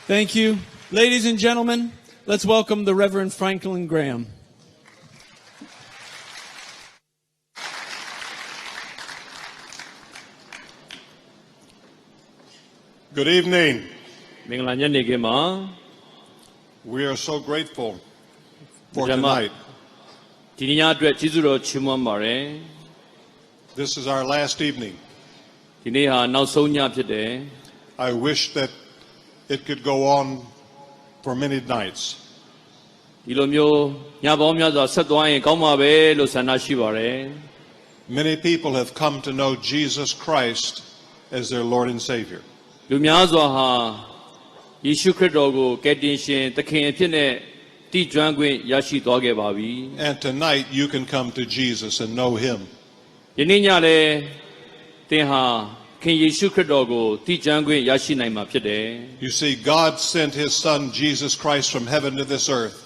Thank you. Ladies and gentlemen, let's welcome the Reverend Franklin Graham. Good evening. မင်္ဂလာညနေခင်းပါ We are so grateful for tonight. ဒီညအတွက်ကျေးဇူးတော်ချီးမွမ်းပါတယ် This is our last evening. ဒီနေ့ဟာနောက်ဆုံးညဖြစ်တယ် I wish that it could go on for many nights. ဒီလိုမျိုးညပေါင်းများစွာဆက်သွားရင်ကောင်းပါပဲလို့ဆန္ဒရှိပါတယ် Many people have come to know Jesus Christ as their Lord and Savior. လူများစွာဟာယေရှုခရစ်တော်ကိုကယ်တင်ရှင်သခင်အဖြစ်နဲ့တည်ကျွမ်းခွင့်ရရှိသွားခဲ့ပါပြီ And tonight you can come to Jesus and know Him. ယနေ့ညလည်းသင်ဟာခင်ယေရှုခရစ်တော်ကိုတည်ကျွမ်းခွင့်ရရှိနိုင်မှာဖြစ်တယ် You see, God sent His Son Jesus Christ from heaven to this earth.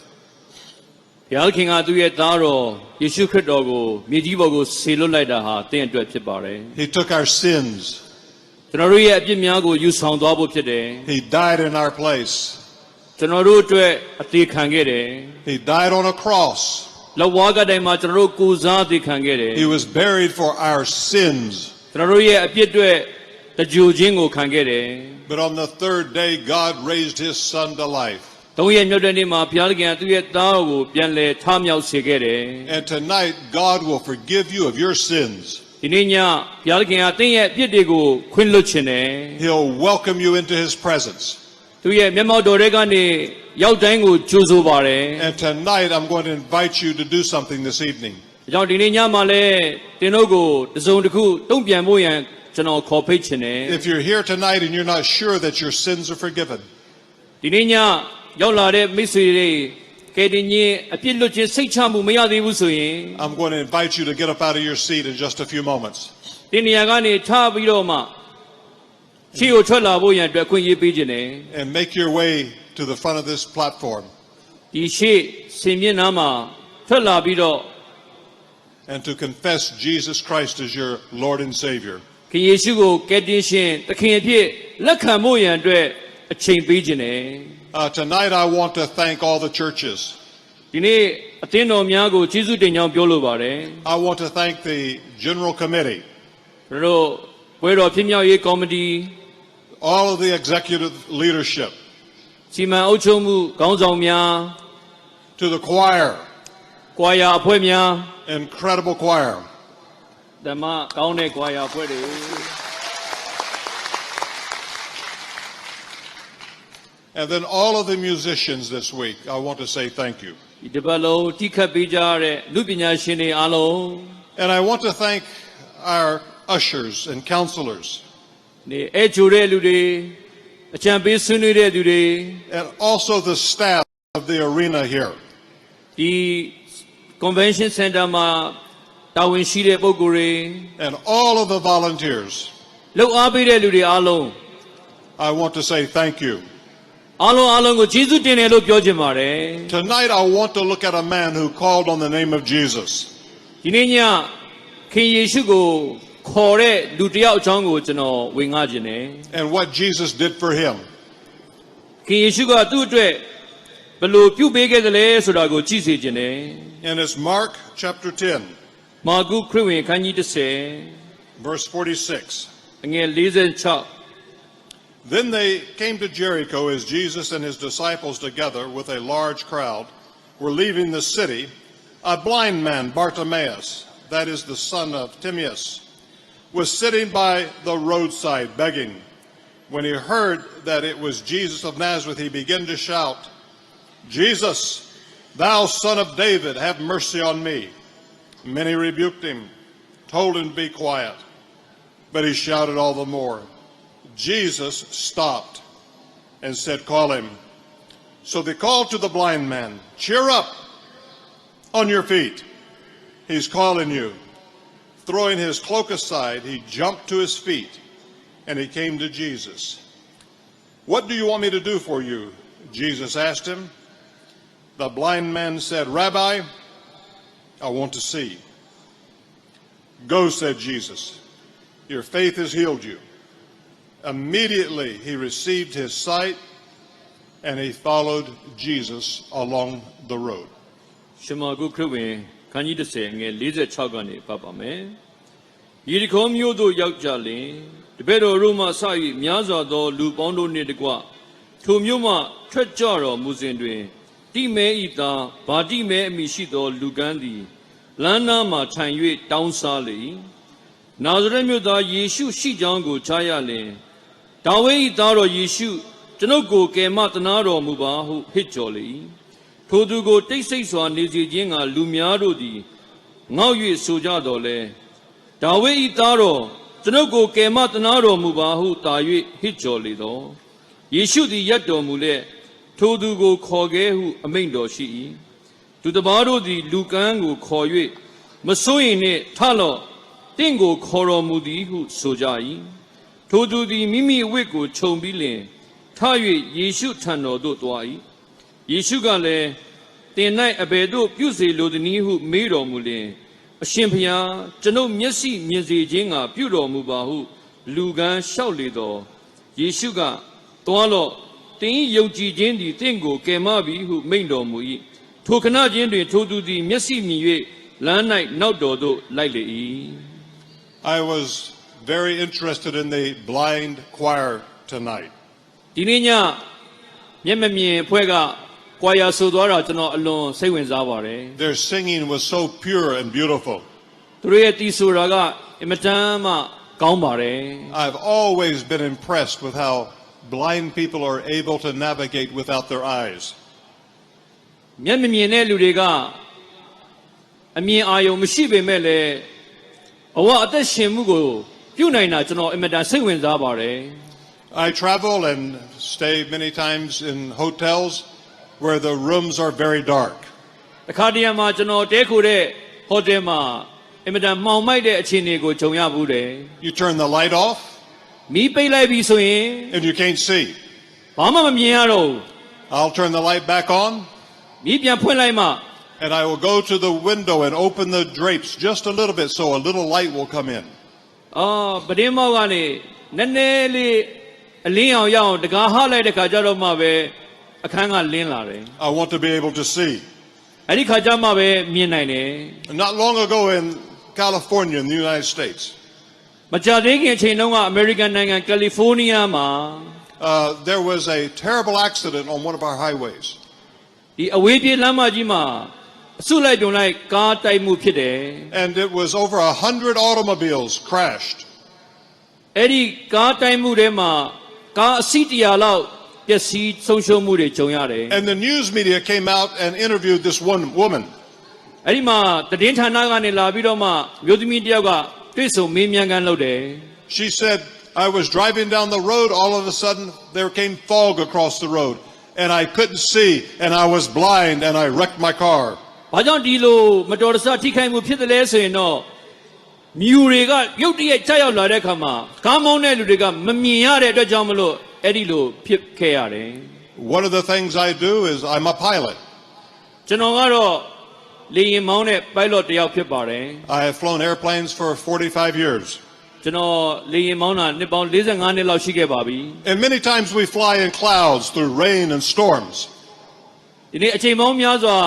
ဘုရားခင်ကသူ့ရဲ့သားတော်ယေရှုခရစ်တော်ကိုမြေကြီးပေါ်ကိုဆေလွတ်လိုက်တာဟာသင်အတွက်ဖြစ်ပါတယ် He took our sins. ကျွန်တော်တို့ရဲ့အပြစ်များကိုယူဆောင်သွားဖို့ဖြစ်တယ် He died in our place. ကျွန်တော်တို့အတွက်အသေးခံခဲ့တယ် He died on a cross. လက်ဝါးကတိုင်မှာကျွန်တော်တို့ကိုယ်စားအသေးခံခဲ့တယ် He was buried for our sins. ကျွန်တော်တို့ရဲ့အပြစ်အတွက်တကြိုခြင်းကိုခံခဲ့တယ် But on the third day, God raised His Son to life. သုံးရက်မြောက်တဲ့နေ့မှာဘုရားသခင်ကသူ့ရဲ့သားတော်ကိုပြန်လဲထမြောက်စေခဲ့တယ် And tonight, God will forgive you of your sins. ဒီနေ့ညဘုရားသခင်ကသင်ရဲ့အပြစ်တွေကိုခွင့်လွှတ်ခြင်းတယ် He'll welcome you into His presence. သူရဲ့မျက်မှောက်တော်ထဲကနေရောက်တိုင်းကိုကြိုဆိုပါတယ် And tonight, I'm going to invite you to do something this evening. ဒါကြောင့်ဒီနေ့ညမှာလည်းသင်တို့ကိုတစုံတစ်ခုတုံ့ပြန်ဖို့ရန်ကျွန်တော်ခေါ်ဖိတ်ခြင်းတယ် If you're here tonight and you're not sure that your sins are forgiven, ဒီနေ့ညရောက်လာတဲ့မိတ်ဆွေတွေကယ်တင်ခြင်းအပြစ်လွတ်ခြင်းစိတ်ချမှုမရသေးဘူးဆိုရင် I'm going to invite you to get up out of your seat in just a few moments. ဒီနေရာကနေထပြီးတော့မှခြေကိုထွက်လာဖို့ရန်အတွက်ခွင့်ရေးပေးခြင်းတယ် And make your way to the front of this platform ဒီရှေ့စင်မြင့်နားမှာထွက်လာပြီးတော့ and to confess Jesus Christ as your Lord and Savior. ခင်ယေရှုကိုကယ်တင်ရှင်သခင်အဖြစ်လက်ခံဖို့ရန်အတွက်အချိန်ပေးခြင်းတယ် Tonight, I want to thank all the churches. ဒီနေ့အသင်းတော်များကိုကျေးဇူးတင်ကြောင်းပြောလိုပါတယ် I want to thank the General Committee, ကျွန်တော်တို့ဘွဲတော်ဖြစ်မြောက်ရေးကော်မတီ all of the executive leadership, စီမံအုပ်ချုပ်မှုခေါင်းဆောင်များ to the choir, ကွာရာအဖွဲ့များ incredible choir, ဓမ္မကောင်းတဲ့ကွာရာအဖွဲ့တွေ and then all of the musicians this week. I want to say thank you. ဒီတစ်ပတ်လုံးတိခတ်ပေးကြတဲ့လူပညာရှင်တွေအားလုံး And I want to thank our ushers and counselors, နေအဲချိုတဲ့လူတွေအကြံပေးဆွေးနွေးတဲ့လူတွေ and also the staff of the arena here. ဒီ convention center မှာတာဝန်ရှိတဲ့ပုဂ္ဂိုလ်တွေ And all of the volunteers. လှုပ်အားပေးတဲ့လူတွေအားလုံး I want to say thank you. အားလုံးကိုကျေးဇူးတင်တယ်လို့ပြောချင်ပါတယ် Tonight, I want to look at a man who called on the name of Jesus. ဒီနေ့ညခင်ယေရှုကိုခေါ်တဲ့လူတစ်ယောက်အကြောင်းကိုကျွန်တော်ဝင်ငှခြင်းတယ် And what Jesus did for him. ခင်ယေရှုကသူ့အတွက်ဘယ်လိုပြုပေးခဲ့သလဲဆိုတာကိုကြည့်စေခြင်းတယ် And it's Mark chapter 10, မာကုခရစ်ဝင်ခန်းကြီး verse 46. 10 အငယ်46 Then they came to Jericho as Jesus and his disciples, together with a large crowd, were leaving the city. A blind man, Bartimaeus, that is the son of Timaeus, was sitting by the roadside begging. When he heard that it was Jesus of Nazareth, he began to shout, "Jesus, thou son of David, have mercy on me." Many rebuked him, told him to be quiet, but he shouted all the more. Jesus stopped and said, "Call him." So they called to the blind man, "Cheer up, on your feet. He's calling you." Throwing his cloak aside, he jumped to his feet and he came to Jesus. "What do you want me to do for you?" Jesus asked him. The blind man said, "Rabbi, I want to see." "Go," said Jesus. "Your faith has healed you." Immediately he received his sight and he followed Jesus along the road. ရှမာကုခရစ်ဝင်ခန်းကြီး30ငယ်46ကနေပတ်ပါမယ်။ယေရီခေါမြို့သို့ရောက်ကြလျင်တပည့်တော်တို့မှစ၍များစွာသောလူပေါင်းတို့နှင့်တကွထိုမြို့မှထွက်ကြတော်မူစဉ်တွင်တိမဲဤသားဗာတိမဲအမိရှိသောလူကန်းသည်လမ်းနားမှထိုင်၍တောင်းစားလေ၏။နာဇရက်မြို့သားယေရှုရှိကြောင်းကိုကြားရလျင်ဒါဝိဒ်၏သားတော်ယေရှုကျွန်ုပ်ကိုကယ်မသနာတော်မူပါဟုဟစ်ကြော်လေ၏။ထိုသူကိုတိတ်ဆိတ်စွာနေစေခြင်းကလူများတို့သည်ငေါ့၍ဆိုကြတော်လဲဒါဝိဒ်၏သားတော်ကျွန်ုပ်ကိုကယ်မသနာတော်မူပါဟုတာ၍ဟစ်ကြော်လေသောယေရှုသည်ရပ်တော်မူလက်ထိုသူကိုခေါ်ခဲ့ဟုအမိန့်တော်ရှိ၏သူတစ်ပါးတို့သည်လူကန်းကိုခေါ်၍မစိုးရင်နှင့်ထလော့တင့်ကိုခေါ်တော်မူသည်ဟုဆိုကြ၏ထိုသူသည်မိမိအဝတ်ကိုခြုံပြီးလျှင်ထ၍ယေရှုထံတော်သို့သွား၏ယေရှုကလည်းတင်၌အဘယ်သို့ပြုစေလိုသည်နည်းဟုမေးတော်မူလျှင်အရှင်ဘုရားကျွန်ုပ်မျက်စိမြင်စေခြင်းကပြုတော်မူပါဟုလူကန်းလျှောက်လေသောယေရှုကသွားလော့တင်၏ယုံကြည်ခြင်းသည်တင့်ကိုကယ်မပြီဟုမိန့်တော်မူ၏ထိုခဏချင်းတွင်ထိုသူသည်မျက်စိမြင်၍လမ်း၌နောက်တော်သို့လိုက်လေ၏ I was very interested in the blind choir tonight. ဒီနေ့ညမျက်မမြင်အဖွဲ့ကကွာယာဆိုသွားတာကျွန်တော်အလွန်စိတ်ဝင်စားပါတယ် Their singing was so pure and beautiful. သူတို့ရဲ့တီးဆိုတာကအင်မတန်မှကောင်းပါတယ် I've always been impressed with how blind people are able to navigate without their eyes. မျက်မမြင်တဲ့လူတွေကအမြင်အာရုံမရှိပေမဲ့လည်းဘဝအသက်ရှင်မှုကိုပြုနိုင်တာကျွန်တော်အင်မတန်စိတ်ဝင်စားပါတယ် I travel and stay many times in hotels where the rooms are very dark. တခါတရံမှာကျွန်တော်တဲခိုတဲ့ဟိုတယ်မှာအင်မတန်မှောင်မိုက်တဲ့အခြေအနေကိုကြုံရဘူးတယ် You turn the light off မီးပိတ်လိုက်ပြီဆိုရင် and you can't see. ဘာမှမမြင်ရတော့ဘူး I'll turn the light back on မီးပြန်ဖွင့်လိုက်မှ and I will go to the window and open the drapes just a little bit so a little light will come in. ပဒင်းမောက်ကနေနည်းနည်းလေးအလင်းအောင်ရအောင်တကားဟလိုက်တဲ့ခါကျတော့မှပဲအခန်းကလင်းလာတယ် I want to be able to see. အဲ့ဒီခါကျမှပဲမြင်နိုင်တယ် Not long ago in California in the United States, မကြာသေးခင်အချိန်တုန်းကအမေရိကန်နိုင်ငံကယ်လီဖိုးနီးယားမှာ there was a terrible accident on one of our highways. ဒီအဝေးပြေးလမ်းမကြီးမှာအစုလိုက်ပြုံလိုက်ကားတိုက်မှုဖြစ်တယ် And it was over 100 automobiles crashed. အဲ့ဒီကားတိုက်မှုထဲမှာကားအစီး100လောက်ပျက်စီးဆုံးရှုံးမှုတွေကြုံရတယ် And the news media came out and interviewed this one woman. အဲ့ဒီမှာသတင်းဌာနကနေလာပြီးတော့မှမျိုးသမီးတယောက်ကတွေ့ဆုံမေးမြန်းခန်းလုပ်တယ် She said, I was driving down the road, all of a sudden there came fog across the road and I couldn't see and I was blind and I wrecked my car. ဘာကြောင့်ဒီလိုမတော်တဆထိခိုက်မှုဖြစ်တယ်လဲဆိုရင်တော့မြူတွေကရုတ်တရက်ကြောက်ရောက်လာတဲ့အခါမှာကားမောင်းတဲ့လူတွေကမမြင်ရတဲ့အတွက်ကြောင့်မလို့အဲ့ဒီလိုဖြစ်ခဲ့ရတယ် One of the things I do is I'm a pilot. ကျွန်တော်ကတော့လေယာဉ်မောင်းတဲ့ pilot တယောက်ဖြစ်ပါတယ် I have flown airplanes for 45 years. ကျွန်တော်လေယာဉ်မောင်းတာနှစ်ပေါင်း45နှစ်လောက်ရှိခဲ့ပါပြီ And many times we fly in clouds through rain and storms. ဒီနေ့အချိန်ပေါင်းများစွာ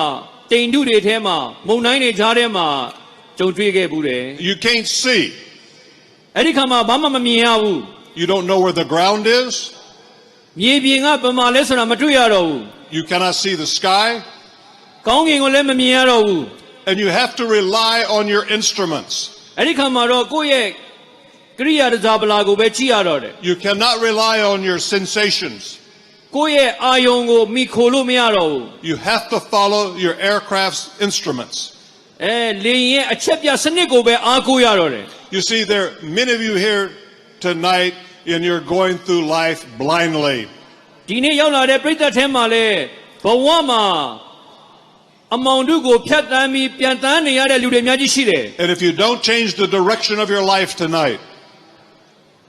တိမ်ထုတွေထဲမှာမုန်တိုင်းတွေကြားထဲမှာကြုံတွေ့ခဲ့ဘူးတယ် You can't see. အဲ့ဒီခါမှာဘာမှမမြင်ရဘူး You don't know where the ground is. မြေပြင်ကဘယ်မှာလဲဆိုတာမတွေ့ရတော့ဘူး You cannot see the sky. ကောင်းကင်ကိုလည်းမမြင်ရတော့ဘူး And you have to rely on your instruments. အဲ့ဒီခါမှာတော့ကိုယ့်ရဲ့ကရိယာတစားပလာကိုပဲကြည့်ရတော့တယ် You cannot rely on your sensations. ကိုယ့်ရဲ့အာယုံကိုမိခိုလို့မရတော့ဘူး You have to follow your aircraft's instruments. လေယာဉ်ရဲ့အချက်ပြစနစ်ကိုပဲအားကိုးရတော့တယ် You see, there are many of you here tonight and you're going through life blindly. ဒီနေ့ရောက်လာတဲ့ပရိသတ်ထဲမှာလည်းဘဝမှာအမောင်တို့ကိုဖြတ်တန်းပြီးပြန်တန်းနေရတဲ့လူတွေအများကြီးရှိတယ် And if you don't change the direction of your life tonight,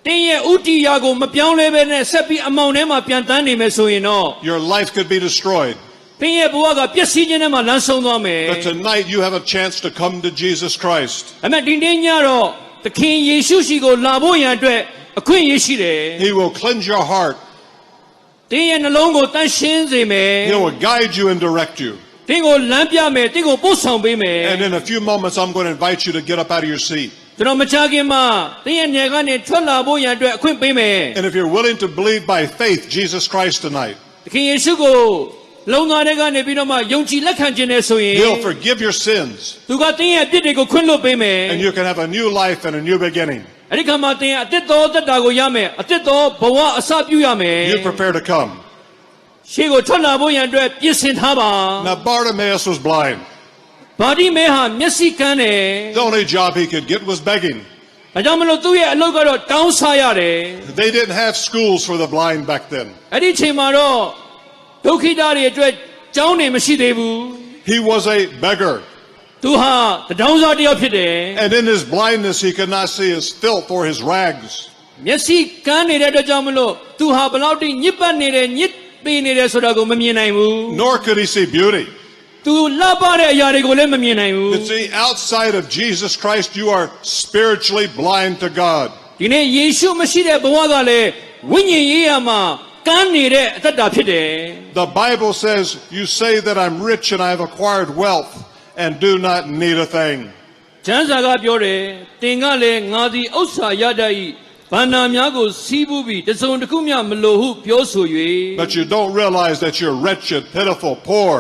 တင်းရဲ့ဥတီယာကိုမပြောင်းလဲပဲနဲ့ဆက်ပြီးအမောင်ထဲမှာပြန်တန်းနေမယ်ဆိုရင်တော့ your life could be destroyed. တင်းရဲ့ဘဝကပျက်စီးခြင်းထဲမှာလမ်းဆုံးသွားမယ် But tonight you have a chance to come to Jesus Christ. အမေဒီနေ့ညတော့သခင်ယေရှုရှိကိုလာဖို့ရန်အတွက်အခွင့်အရေးရှိတယ် He will cleanse your heart. တင်းရဲ့နှလုံးကိုတန့်ရှင်းစေမယ် He will guide you and direct you. တင်းကိုလမ်းပြမယ်တင်းကိုပို့ဆောင်ပေးမယ် And in a few moments, I'm going to invite you to get up out of your seat. ကျွန်တော်မချခင်မှာတင်းရဲ့ညံကနေထွက်လာဖို့ရန်အတွက်အခွင့်ပေးမယ် And if you're willing to believe by faith Jesus Christ tonight, သခင်ယေရှုကိုလုံးသားတွေကနေပြီးတော့မှယုံကြည်လက်ခံခြင်းနဲ့ဆိုရင် He'll forgive your sins. သူကတင်းရဲ့အပြစ်တွေကိုခွင့်လွှတ်ပေးမယ် And you can have a new life and a new beginning. အဲ့ဒီခါမှာတင်းရဲ့အသက်တော်သက်တာကိုရမယ်အသက်တော်ဘဝအစပြုရမယ် You prepare to come. ရှေ့ကိုထွက်လာဖို့ရန်အတွက်ပြင်ဆင်ထားပါ Now Bartimaeus was blind. ဗာတိမဲဟာမျက်စိကန်းတယ် The only job he could get was begging. ဒါကြောင့်မလို့သူ့ရဲ့အလုပ်ကတော့တောင်းစားရတယ် They didn't have schools for the blind back then. အဲ့ဒီအချိန်မှာတော့ဒုက္ခိတတွေအတွက်ကျောင်းတွေမရှိသေးဘူး He was a beggar. သူဟာတဒေါင်းစားတစ်ယောက်ဖြစ်တယ် And in his blindness, he could not see his filth or his rags. မျက်စိကန်းနေတဲ့အတွက်ကြောင့်မလို့သူဟာဘယ်လောက်ထိညစ်ပတ်နေတယ်ညစ်ပေးနေတယ်ဆိုတာကိုမမြင်နိုင်ဘူး Nor could he see beauty. သူလှပတဲ့အရာတွေကိုလည်းမမြင်နိုင်ဘူး You see, outside of Jesus Christ, you are spiritually blind to God. ဒီနေ့ယေရှုမရှိတဲ့ဘဝကလည်းဝိညာဉ်ရေးရာမှာကန်းနေတဲ့အသက်တာဖြစ်တယ် The Bible says, you say that I'm rich and I have acquired wealth and do not need a thing. ကျမ်းစာကပြောတယ်တင်ကလည်းငါသည်ဥစ္စာရတတ်၏ဗန္နာများကိုစီးပူးပြီးတစုံတစ်ခုမျှမလိုဟုပြောဆို၍ But you don't realize that you're wretched, pitiful, poor,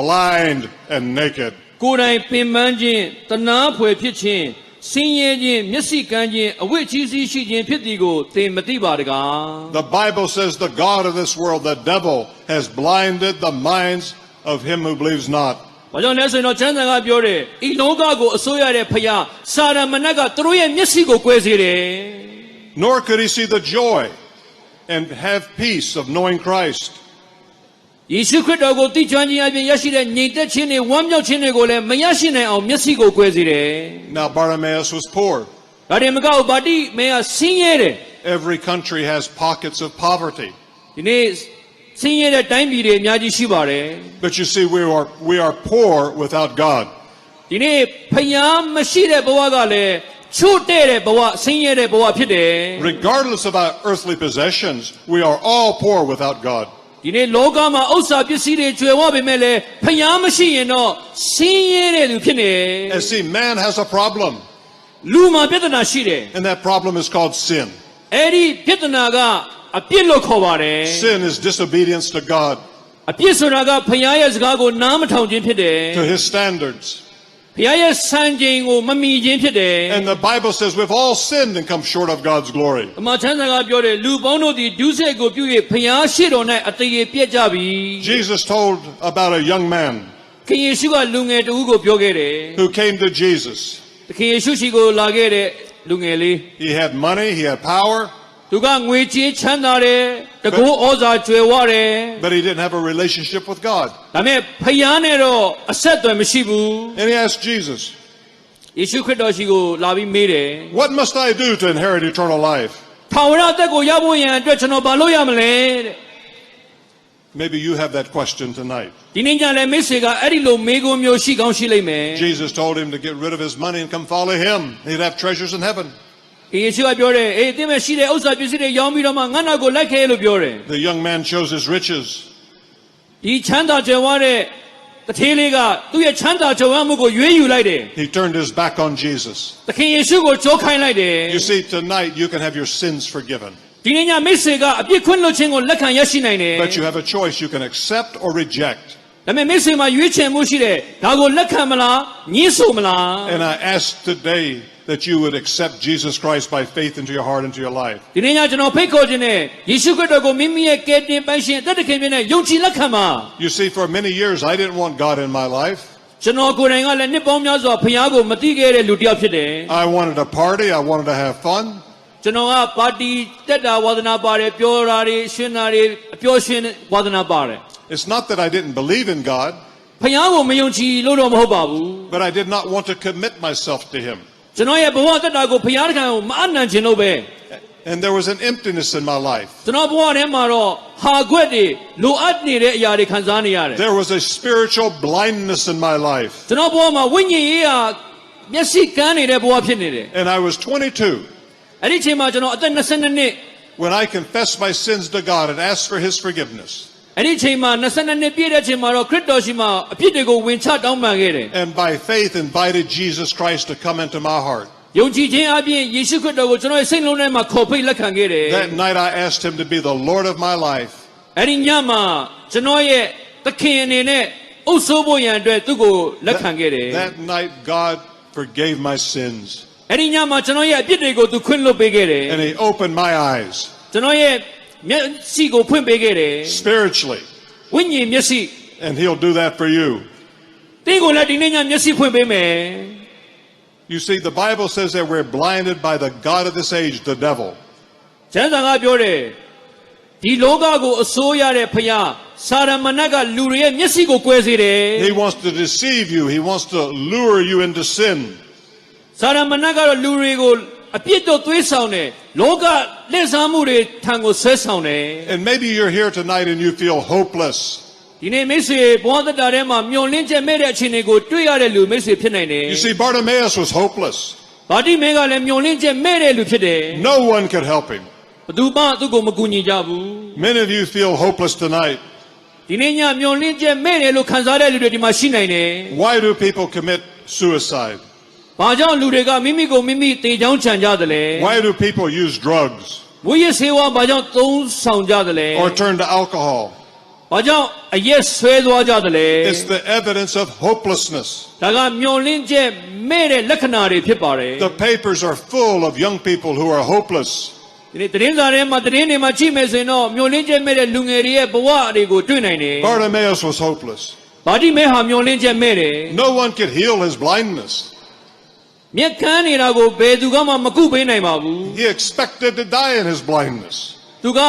blind, and naked. ကိုယ်တိုင်ပင်ပန်းခြင်းတနာဖွယ်ဖြစ်ခြင်းဆင်းရဲခြင်းမျက်စိကန်းခြင်းအဝိကြီးစီးရှိခြင်းဖြစ်သည်ကိုသင်မသိပါတကား The Bible says the God of this world, the devil, has blinded the minds of him who believes not. ဘာကြောင့်လဲဆိုရင်တော့ကျမ်းစာကပြောတယ်ဤလောကကိုအစိုးရတဲ့ဖခင်စာရမဏေကသူတို့ရဲ့မျက်စိကိုကွယ်စေတယ် Nor could he see the joy and have peace of knowing Christ. ယေရှုခရစ်တော်ကိုသိကျွမ်းခြင်းအပြင်ရရှိတဲ့ညီသက်ခြင်းတွေဝမ်းမြောက်ခြင်းတွေကိုလည်းမရရှိနိုင်အောင်မျက်စိကိုကွယ်စေတယ် Now Bartimaeus was poor. ဒါတွေမကောက်ဗာတိမဲကဆင်းရဲတယ် Every country has pockets of poverty. ဒီနေ့ဆင်းရဲတဲ့တိုင်းပြည်တွေအများကြီးရှိပါတယ် But you see, we are poor without God. ဒီနေ့ဖခင်မရှိတဲ့ဘဝကလည်းချို့တဲ့တဲ့ဘဝဆင်းရဲတဲ့ဘဝဖြစ်တယ် Regardless of our earthly possessions, we are all poor without God. ဒီနေ့လောကမှာဥစ္စာပစ္စည်းတွေကျွယ်ဝပေမဲ့လည်းဖခင်မရှိရင်တော့ဆင်းရဲတဲ့သူဖြစ်နေ And see, man has a problem, လူမှာပြဿနာရှိတယ် and that problem is called sin. အဲ့ဒီပြဿနာကအပြစ်လို့ခေါ်ပါတယ် Sin is disobedience to God, အပြစ်ဆိုတာကဖခင်ရဲ့စကားကိုနားမထောင်ခြင်းဖြစ်တယ် to his standards. ဖခင်ရဲ့စံချိန်ကိုမမီခြင်းဖြစ်တယ် And the Bible says we've all sinned and come short of God's glory. အမှန်ချမ်းသာကပြောတယ်လူပေါင်းတို့သည်ဒုစရိုက်ကိုပြု၍ဖခင်ရှိတော်၌အတရေပြည့်ကြပြီ Jesus told about a young man ခင်ယေရှုကလူငယ်တဦးကိုပြောခဲ့တယ် who came to Jesus. ခင်ယေရှုရှိကိုလာခဲ့တဲ့လူငယ်လေး He had money, he had power, သူကငွေကြေးချမ်းသာတယ်တကောဩဇာကြွယ်ဝတယ် but he didn't have a relationship with God. ဒါပေမဲ့ဖခင်နဲ့တော့အဆက်အသွယ်မရှိဘူး And he asked Jesus, ယေရှုခရစ်တော်ရှိကိုလာပြီးမေးတယ် what must I do to inherit eternal life? ထာဝရအသက်ကိုရဖို့ရန်အတွက်ကျွန်တော်ဘာလုပ်ရမလဲတဲ့ Maybe you have that question tonight. ဒီနေ့ညလည်းမိတ်ဆွေကအဲ့ဒီလိုမေးခွန်းမျိုးရှိကောင်းရှိလိမ့်မယ် Jesus told him to get rid of his money and come follow him. He'd have treasures in heaven. ယေရှုကပြောတယ်အေးတင်းမဲ့ရှိတဲ့ဥစ္စာပစ္စည်းတွေရောင်းပြီးတော့မှငါ့နောက်ကိုလိုက်ခဲ့လို့ပြောတယ် The young man chose his riches. ဒီချမ်းသာကြွယ်ဝတဲ့တထေးလေးကသူ့ရဲ့ချမ်းသာကြွယ်ဝမှုကိုရွေးယူလိုက်တယ် He turned his back on Jesus. သခင်ယေရှုကိုကြောခိုင်းလိုက်တယ် You see, tonight you can have your sins forgiven. ဒီနေ့ညမိတ်ဆွေကအပြစ်ခွင့်လွှတ်ခြင်းကိုလက်ခံရရှိနိုင်တယ် But you have a choice. You can accept or reject. ဒါပေမဲ့မိတ်ဆွေမှာရွေးချယ်မှုရှိတယ်ဒါကိုလက်ခံမလားညှင်းဆိုမလား And I ask today that you would accept Jesus Christ by faith into your heart, into your life. ဒီနေ့ညကျွန်တော်ဖိတ်ခေါ်ခြင်းနဲ့ယေရှုခရစ်တော်ကိုမိမိရဲ့ကယ်တင်ပိုင်ရှင်အသက်သခင်ဖြစ်တဲ့ယုံကြည်လက်ခံပါ You see, for many years I didn't want God in my life. ကျွန်တော်ကိုယ်တိုင်ကလည်းနှစ်ပေါင်းများစွာဖခင်ကိုမသိခဲ့တဲ့လူတစ်ယောက်ဖြစ်တယ် I wanted to party. I wanted to have fun. ကျွန်တော်ကပါတီတက်တာဝါသနာပါတယ်ပြောတာတွေရှင်းတာတွေအပျော်ရွှင်ဝါသနာပါတယ် It's not that I didn't believe in God, ဖခင်ကိုမယုံကြည်လို့တော့မဟုတ်ပါဘူး but I did not want to commit myself to Him. ကျွန်တော်ရဲ့ဘဝတက်တာကိုဖခင်တခါကိုမအနံ့ခြင်းလို့ပဲ And there was an emptiness in my life. ကျွန်တော်ဘဝထဲမှာတော့ဟာခွက်တွေလိုအပ်နေတဲ့အရာတွေခံစားနေရတယ် There was a spiritual blindness in my life. ကျွန်တော်ဘဝမှာဝိညာဉ်ရေးဟာမျက်စိကန်းနေတဲ့ဘဝဖြစ်နေတယ် And I was 22. အဲ့ဒီအချိန်မှာကျွန်တော်အသက်22နှစ် when I confess my sins to God and ask for His forgiveness. အဲ့ဒီချိန်မှာ22နှစ်ပြည့်တဲ့အချိန်မှာတော့ခရစ်တော်ရှိမှအပြစ်တွေကိုဝင်ချတောင်းပန်ခဲ့တယ် And by faith invited Jesus Christ to come into my heart. ယုံကြည်ခြင်းအပြင်ယေရှုခရစ်တော်ကိုကျွန်တော်ရဲ့စိတ်လုံးထဲမှာခေါ်ဖိတ်လက်ခံခဲ့တယ် That night I asked Him to be the Lord of my life. အဲ့ဒီညမှာကျွန်တော်ရဲ့သခင်အနေနဲ့အုပ်စိုးဖို့ရန်အတွက်သူ့ကိုလက်ခံခဲ့တယ် That night God forgave my sins. အဲ့ဒီညမှာကျွန်တော်ရဲ့အပြစ်တွေကိုသူခွင့်လွှတ်ပေးခဲ့တယ် And He opened my eyes ကျွန်တော်ရဲ့မျက်စိကိုဖွင့်ပေးခဲ့တယ် spiritually. ဝိညာဉ်မျက်စိ And He'll do that for you. တင်းကိုလည်းဒီနေ့ညမျက်စိဖွင့်ပေးမယ် You see, the Bible says that we're blinded by the God of this age, the devil. ကျမ်းစာကပြောတယ်ဒီလောကကိုအစိုးရတဲ့ဖခင်စာရမဏတ်ကလူတွေရဲ့မျက်စိကိုကွယ်စေတယ် He wants to deceive you. He wants to lure you into sin. စာရမဏတ်ကတော့လူတွေကိုအပြစ်တို့သွေးဆောင်တယ်လောကလက်စားမှုတွေထံကိုဆွဲဆောင်တယ် And maybe you're here tonight and you feel hopeless. ဒီနေ့မိတ်ဆွေဘဝတတထဲမှာမျောလင့်ချက်မဲ့တဲ့အခြေအနေကိုတွေ့ရတဲ့လူမိတ်ဆွေဖြစ်နိုင်တယ် You see, Bartimaeus was hopeless. ဗာတိမဲကလည်းမျောလင့်ချက်မဲ့တဲ့လူဖြစ်တယ် No one could help him. ဘသူမှသူ့ကိုမကူညီကြဘူး Many of you feel hopeless tonight. ဒီနေ့ညမျောလင့်ချက်မဲ့တယ်လို့ခံစားတဲ့လူတွေဒီမှာရှိနိုင်တယ် Why do people commit suicide? ဘာကြောင့်လူတွေကမိမိကိုမိမိတေချောင်းချန်ကြသလဲ Why do people use drugs ဝိရဆေးဝါးဘာကြောင့်သုံးဆောင်ကြသလဲ or turn to alcohol? ဘာကြောင့်အရက်ဆွဲသွားကြသလဲ It's the evidence of hopelessness. ဒါကမျောလင့်ချက်မဲ့တဲ့လက္ခဏာတွေဖြစ်ပါတယ် The papers are full of young people who are hopeless. ဒီနေ့သတင်းစာထဲမှာသတင်းတွေမှာကြည့်မယ်ဆိုရင်တော့မျောလင့်ချက်မဲ့တဲ့လူငယ်တွေရဲ့ဘဝတွေကိုတွေ့နိုင်တယ် Bartimaeus was hopeless. ဗာတိမဲဟာမျောလင့်ချက်မဲ့တယ် No one could heal his blindness. မျက်ကန်းနေတာကိုဘယ်သူကမှမကုပေးနိုင်ပါဘူး He expected to die in his blindness. သူက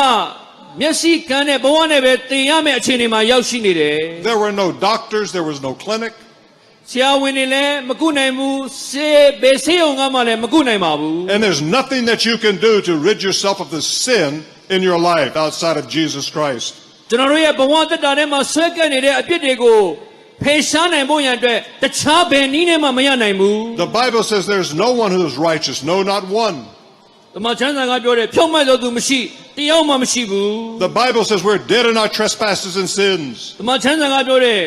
မျက်စိကန်းတဲ့ဘဝနဲ့ပဲသင်ရမယ့်အခြေအနေမှာရောက်ရှိနေတယ် There were no doctors, there was no clinic. ဆရာဝန်တွေလည်းမကုနိုင်ဘူးဘယ်ဆေးရုံကမှလည်းမကုနိုင်ပါဘူး And there's nothing that you can do to rid yourself of the sin in your life outside of Jesus Christ. ကျွန်တော်တို့ရဲ့ဘဝတက်တာထဲမှာဆွဲကပ်နေတဲ့အပြစ်တွေကိုဖယ်ရှားနိုင်ဖို့ရန်အတွက်တခြားဘယ်နည်းနဲ့မှမရနိုင်ဘူး The Bible says there's no one who is righteous, no, not one. ဒီမှာချမ်းသာကပြောတယ်ဖြောင့်မတ်သောသူမရှိတယောက်မှမရှိဘူး The Bible says we're dead in our trespasses and sins. ဒီမှာချမ်းသာကပြောတယ်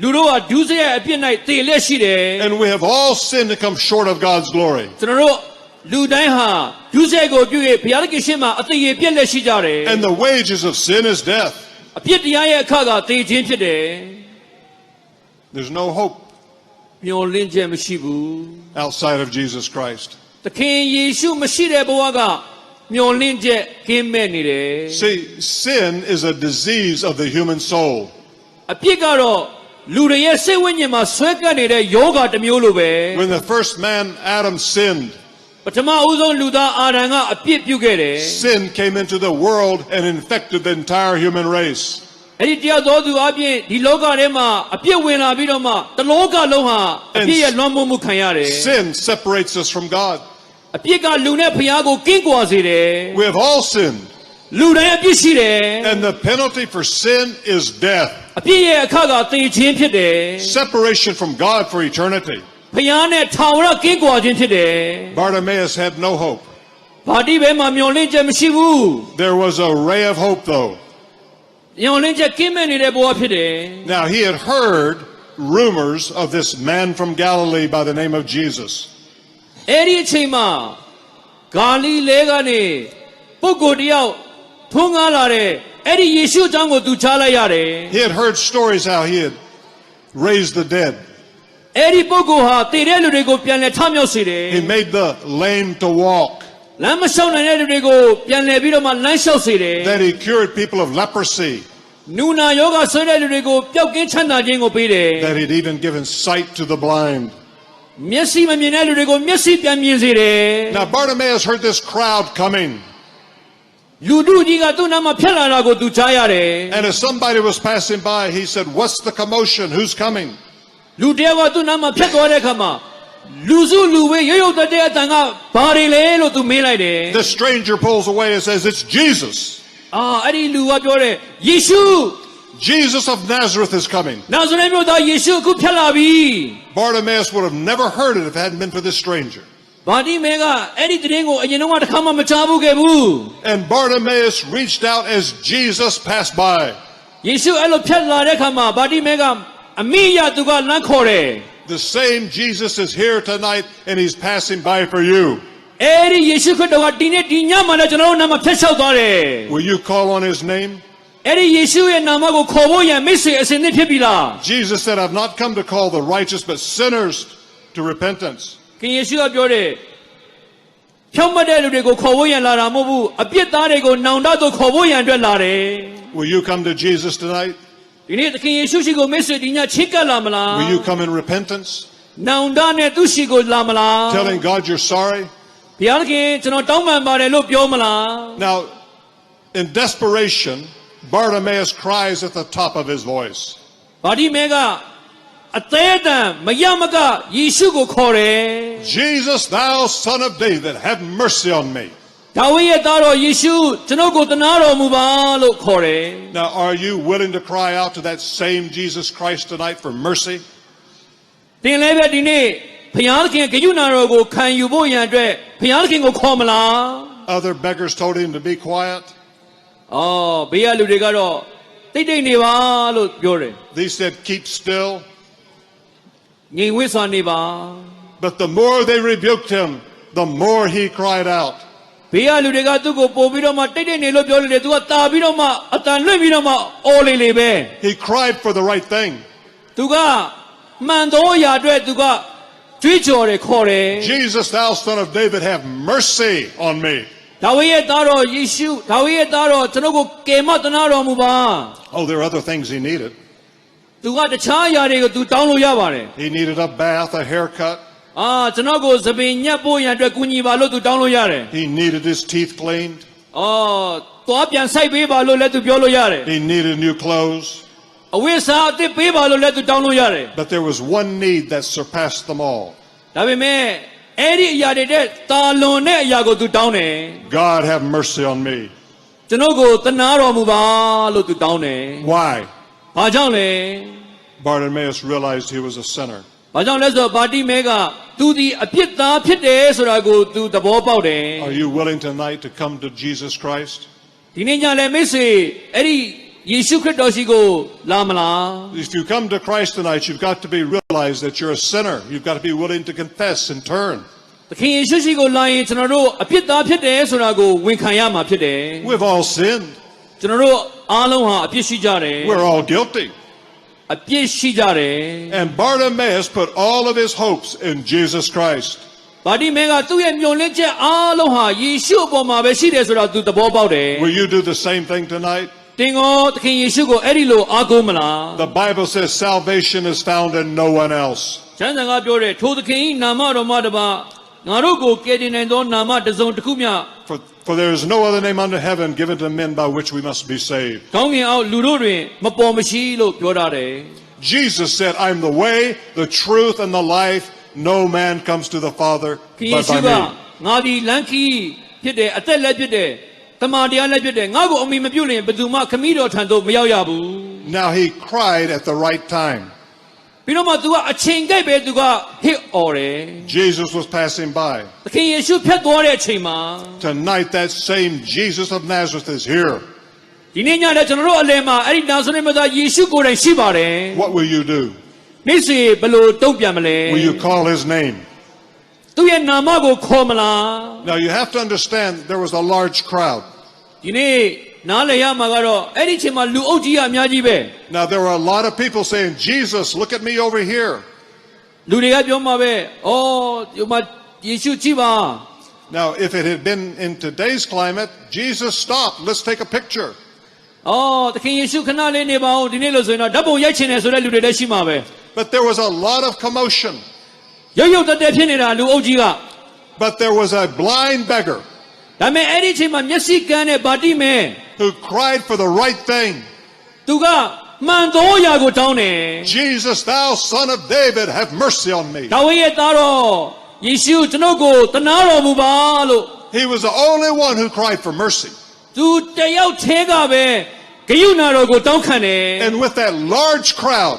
လူတို့ဟာဒုစရိုက်အပြစ်၌တည်လက်ရှိတယ် And we have all sinned and come short of God's glory. ကျွန်တော်တို့လူတိုင်းဟာဒုစရိုက်ကိုပြု၍ဘုရားသခင်ရှေ့မှာအသေးပြည့်လက်ရှိကြတယ် And the wages of sin is death. အပြစ်တရားရဲ့အခကသေခြင်းဖြစ်တယ် There's no hope မျောလင့်ချက်မရှိဘူး outside of Jesus Christ. သခင်ယေရှုမရှိတဲ့ဘဝကမျောလင့်ချက်ကင်းမဲ့နေတယ် See, sin is a disease of the human soul. အပြစ်ကတော့လူတွေရဲ့စိတ်ဝိညာဉ်မှာဆွဲကပ်နေတဲ့ယောဂတစ်မျိုးလိုပဲ When the first man, Adam, sinned, ပထမဦးဆုံးလူသားအာဒံကအပြစ်ပြုခဲ့တယ် sin came into the world and infected the entire human race. အဲ့ဒီတရားတော်သူအပြင်ဒီလောကထဲမှာအပြစ်ဝင်လာပြီးတော့မှတလောကလုံးဟာအပြစ်ရဲ့လွှမ်းမိုးမှုခံရတယ် Sin separates us from God. အပြစ်ကလူနဲ့ဘုရားကိုကင်းကွာစေတယ် We have all sinned. လူတိုင်းအပြစ်ရှိတယ် And the penalty for sin is death. အပြစ်ရဲ့အခကသေခြင်းဖြစ်တယ် Separation from God for eternity. ဘုရားနဲ့ထာဝရကင်းကွာခြင်းဖြစ်တယ် Bartimaeus had no hope. ဘာတိဘဲမှာမျောလင့်ချက်မရှိဘူး There was a ray of hope, though. မျောလင့်ချက်ကင်းမဲ့နေတဲ့ဘဝဖြစ်တယ် Now, he had heard rumors of this man from Galilee by the name of Jesus. အဲ့ဒီအချိန်မှာဂါလိလဲကနေပုဂ္ဂိုလ်တယောက်ထွန်းကားလာတဲ့အဲ့ဒီယေရှုအကြောင်းကိုသူကြားလိုက်ရတယ် He had heard stories how he had raised the dead. အဲ့ဒီပုဂ္ဂိုလ်ဟာတည်တဲ့လူတွေကိုပြန်လဲထမြောက်စေတယ် He made the lame to walk. လမ်းမလျှောက်နိုင်တဲ့လူတွေကိုပြန်လဲပြီးတော့မှလမ်းလျှောက်စေတယ် That he cured people of leprosy. နူနာယောဂဆွဲတဲ့လူတွေကိုပျောက်ကင်းချမ်းသာခြင်းကိုပေးတယ် That he'd even given sight to the blind. မျက်စိမမြင်တဲ့လူတွေကိုမျက်စိပြန်မြင်စေတယ် Now, Bartimaeus heard this crowd coming. လူတို့ကြီးကသူ့နားမှာဖြတ်လာတာကိုသူကြားရတယ် And as somebody was passing by, he said, "What's the commotion? Who's coming?" လူတယောက်ကသူ့နားမှာဖြတ်သွားတဲ့အခါမှာလူစုလူဝေးရုပ်ရုပ်တက်တဲ့အတန်ကဘာတွေလဲလို့သူမေးလိုက်တယ် The stranger pulls away and says, "It's Jesus. အဲ့ဒီလူကပြောတယ်ယေရှု Jesus of Nazareth is coming." နာဇရက်မြို့သားယေရှုအခုဖြတ်လာပြီ Bartimaeus would have never heard it if it hadn't been for this stranger. ဗ ဘာတိမဲကအဲ့ဒီသတင်းကိုအရင်တော့တစ်ခါမှမကြားဘူးခဲ့ဘူး And Bartimaeus reached out as Jesus passed by. ယေရှုအဲ့လိုဖြတ်လာတဲ့အခါမှာဘာတိမဲကအမိရသူကလမ်းခေါ်တယ် The same Jesus is here tonight and he's passing by for you. အဲ့ဒီယေရှုခရစ်တော်ကဒီနေ့ဒီညမှာလည်းကျွန်တော်တို့နာမဖြတ်လျှောက်သွားတယ် Will you call on his name? အဲ့ဒီယေရှုရဲ့နာမကိုခေါ်ဖို့ရန်မိတ်ဆွေအစဉ်သင့်ဖြစ်ပြီလား Jesus said, I've not come to call the righteous but sinners to repentance. ခင်ယေရှုကပြောတယ်ဖြောင့်မတ်တဲ့လူတွေကိုခေါ်ဖို့ရန်လာတာမဟုတ်ဘူးအပြစ်သားတွေကိုနောင်တသို့ခေါ်ဖို့ရန်အတွက်လာတယ် Will you come to Jesus tonight? ဒီနေ့သခင်ယေရှုရှိကိုမိတ်ဆွေဒီညချစ်ကပ်လာမလား Will you come in repentance? နောင်တနဲ့သူရှိကိုလာမလား Telling God you're sorry? ဘုရားသခင်ကျွန်တော်တောင်းပန်ပါတယ်လို့ပြောမလား Now, in desperation, Bartimaeus cries at the top of his voice. ဘာတိမဲကအသေးအတန်မရမကယေရှုကိုခေါ်တယ် Jesus, thou son of David, have mercy on me. ဒါဝိဒ်ရဲ့သားတော်ယေရှုကျွန်တော်ကိုသနာတော်မူပါလို့ခေါ်တယ် Now, are you willing to cry out to that same Jesus Christ tonight for mercy? သင်လည်းပဲဒီနေ့ဘုရားသခင်ဂရုဏာတော်ကိုခံယူဖို့ရန်အတွက်ဘုရားသခင်ကိုခေါ်မလား Other beggars told him to be quiet. အော်ဘေးကလူတွေကတော့တိတ်တိတ်နေပါလို့ပြောတယ် They said, keep still. ငြိမ်ဝှက်စွာနေပါ But the more they rebuked him, the more he cried out. ဘေးကလူတွေကသူ့ကိုပို့ပြီးတော့မှတိတ်တိတ်နေလို့ပြောလို့တယ်သူကတာပြီးတော့မှအတန်လွင့်ပြီးတော့မှအော်လေလေပဲ He cried for the right thing. သူကမှန်သောအရာအတွက်သူကကြွေးကြော်တယ်ခေါ်တယ် Jesus, thou son of David, have mercy on me. ဒါဝိဒ်ရဲ့သားတော်ယေရှုဒါဝိဒ်ရဲ့သားတော်ကျွန်တော်ကိုကယ်မသနာတော်မူပါ Oh, there are other things he needed. သူကတခြားအရာတွေကိုသူတောင်းလို့ရပါတယ် He needed a bath, a haircut. ကျွန်တော်ကိုသပင်ညက်ဖို့ရန်အတွက်ကူညီပါလို့သူတောင်းလို့ရတယ် He needed his teeth cleaned. သွားပြန်ဆိုင်ပေးပါလို့လည်းသူပြောလို့ရတယ် He needed new clothes. အဝိစာအသစ်ပေးပါလို့လည်းသူတောင်းလို့ရတယ် But there was one need that surpassed them all. ဒါပေမဲ့အဲ့ဒီအရာတွေတဲ့တာလွန်တဲ့အရာကိုသူတောင်းတယ် God, have mercy on me. ကျွန်တော်ကိုသနာတော်မူပါလို့သူတောင်းတယ် Why? ဘာကြောင့်လဲ Bartimaeus realized he was a sinner. ဘာကြောင့်လဲဆိုတော့ဗာတိမဲကသူဒီအပြစ်သားဖြစ်တယ်ဆိုတာကိုသူသဘောပေါက်တယ် Are you willing tonight to come to Jesus Christ? ဒီနေ့ညလည်းမိတ်ဆွေအဲ့ဒီယေရှုခရစ်တော်ရှိကိုလာမလား If you come to Christ tonight, you've got to be realized that you're a sinner. You've got to be willing to confess and turn. သခင်ယေရှုရှိကိုလာရင်ကျွန်တော်တို့အပြစ်သားဖြစ်တယ်ဆိုတာကိုဝန်ခံရမှာဖြစ်တယ် We've all sinned. ကျွန်တော်တို့အားလုံးဟာအပြစ်ရှိကြတယ် We're all guilty. အပြစ်ရှိကြတယ် And Bartimaeus put all of his hopes in Jesus Christ. ဗာတိမဲကသူ့ရဲ့မျှော်လင့်ချက်အားလုံးဟာယေရှုအပေါ်မှာပဲရှိတယ်ဆိုတာသူသဘောပေါက်တယ် Will you do the same thing tonight? တင်ကိုသခင်ယေရှုကိုအဲ့ဒီလိုအားကိုးမလား The Bible says salvation is found in no one else. ကျမ်းစာကပြောတယ်ထိုသခင်၏နာမတော်မှတပါငါတို့ကိုကယ်တင်နိုင်သောနာမတစ်စုံတစ်ခုမျှ For there is no other name under heaven given to men by which we must be saved. ကောင်းကင်အောက်လူတို့တွင်မပေါ်မရှိလို့ပြောထားတယ် Jesus said, I'm the way, the truth, and the life. No man comes to the Father ခင်ယေ but ရှု by က me. ငါဒီလမ်းခီးဖြစ်တယ်အသက်လည်းဖြစ်တယ်တမန်တရားလည်းဖြစ်တယ်ငါ့ကိုအမိမပြုတ်ရင်ဘယ်သူမှခမည်းတော်ထံသို့မရောက်ရဘူး Now he cried at the right time. ပြီးတော့မှသူကအချိန်ကြိုက်ပဲသူကဟစ်អော်တယ် Jesus was passing by. သခင်ယေရှုဖြတ်သွားတဲ့အချိန်မှာ Tonight that same Jesus of Nazareth is here. ဒီနေ့ညလည်းကျွန်တော်တို့အလယ်မှာအဲ့ဒီနာဇရက်မြို့သားယေရှုကိုယ်တိုင်ရှိပါတယ် What will you do? နေ့စဉ်ဘယ်လိုတုံ့ပြန်မလဲ Will you call his name? သူ့ရဲ့နာမကိုခေါ်မလား Now you have to understand there was a large crowd. ဒီနေ့နားလည်ရမှာကတော့အဲ့ဒီအချိန်မှာလူအုပ်ကြီးကအများကြီးပဲ Now there were a lot of people saying, Jesus, look at me over here. လူတွေကပြောမှာပဲအော်ဒီမှာယေရှုကြည့်ပါ Now if it had been in today's climate, Jesus stopped. Let's take a picture. အော်သခင်ယေရှုခဏလေးနေပါဦးဒီနေ့လို့ဆိုရင်တော့ဓာတ်ပုံရိုက်ချင်တယ်ဆိုတဲ့လူတွေလည်းရှိမှာပဲ But there was a lot of commotion. ရုပ်ရုပ်တက်တက်ဖြစ်နေတာလူအုပ်ကြီးက But there was a blind beggar ဒါပေမဲ့အဲ့ဒီအချိန်မှာမျက်စိကန်းတဲ့ဗာတိမဲ who cried for the right thing. သူကမှန်သောအရာကိုတောင်းတယ် Jesus, thou son of David, have mercy on me. ဒါဝိဒ်ရဲ့သားတော်ယေရှုကျွန်တော်ကိုသနာတော်မူပါလို့ He was the only one who cried for mercy. သူတယောက်သေးကပဲဂရုဏာတော်ကိုတောင်းခံတယ် And with that large crowd,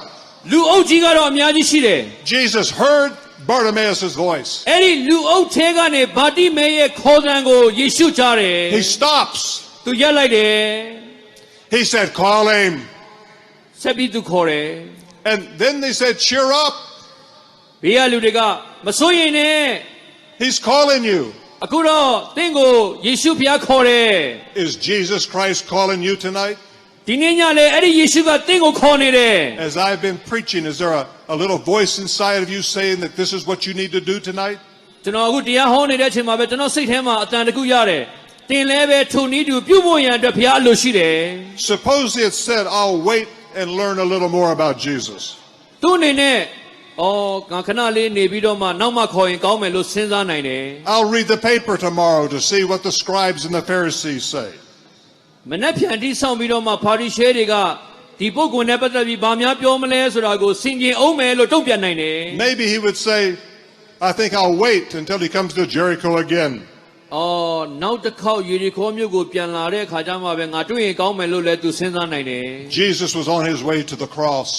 လူအုပ်ကြီးကတော့အများကြီးရှိတယ် Jesus heard Bartimaeus' voice. အဲ့ဒီလူအုပ်ထဲကနေဗာတိမဲရဲ့ခေါ်သံကိုယေရှုကြားတယ် He stops. သူရပ်လိုက်တယ် He said, call him. ဆက်ပြီးသူခေါ်တယ် And then they said, cheer up. ဘေးကလူတွေကမစိုးရင်နဲ့ He's calling you. အခုတော့သင်ကိုယေရှုဖျားခေါ်တယ် Is Jesus Christ calling you tonight? ဒီနေ့ညလေအဲ့ဒီယေရှုကသင်ကိုခေါ်နေတယ် As I've been preaching, is there a little voice inside of you saying that this is what you need to do tonight? ကျွန်တော်အခုတရားဟောနေတဲ့အချိန်မှာပဲကျွန်တော်စိတ်ထဲမှာအတန်တကူရတယ်သင်လည်းပဲထိုနည်းတူပြုဖို့ရန်အတွက်ဖျားအလိုရှိတယ် Suppose it said, I'll wait and learn a little more about Jesus. သူအနေနဲ့ငါခဏလေးနေပြီးတော့မှနောက်မှခေါ်ရင်ကောင်းမယ်လို့စဉ်းစားနိုင်တယ် I'll read the paper tomorrow to see what the scribes and the Pharisees say. မနေ့ပြန်တိဆောင်ပြီးတော့မှဖာရိရှဲတွေကဒီပုဂ္ဂိုလ်နဲ့ပတ်သက်ပြီးဘာများပြောမလဲဆိုတာကိုဆင်ခြင်အောင်မယ်လို့တုံ့ပြန်နိုင်တယ် Maybe he would say, I think I'll wait until he comes to Jericho again. နောက်တစ်ခေါက်ယေရီခေါမြို့ကိုပြန်လာတဲ့အခါကျမှပဲငါတွေ့ရင်ကောင်းမယ်လို့လည်းသူစဉ်းစားနိုင်တယ် Jesus was on his way to the cross.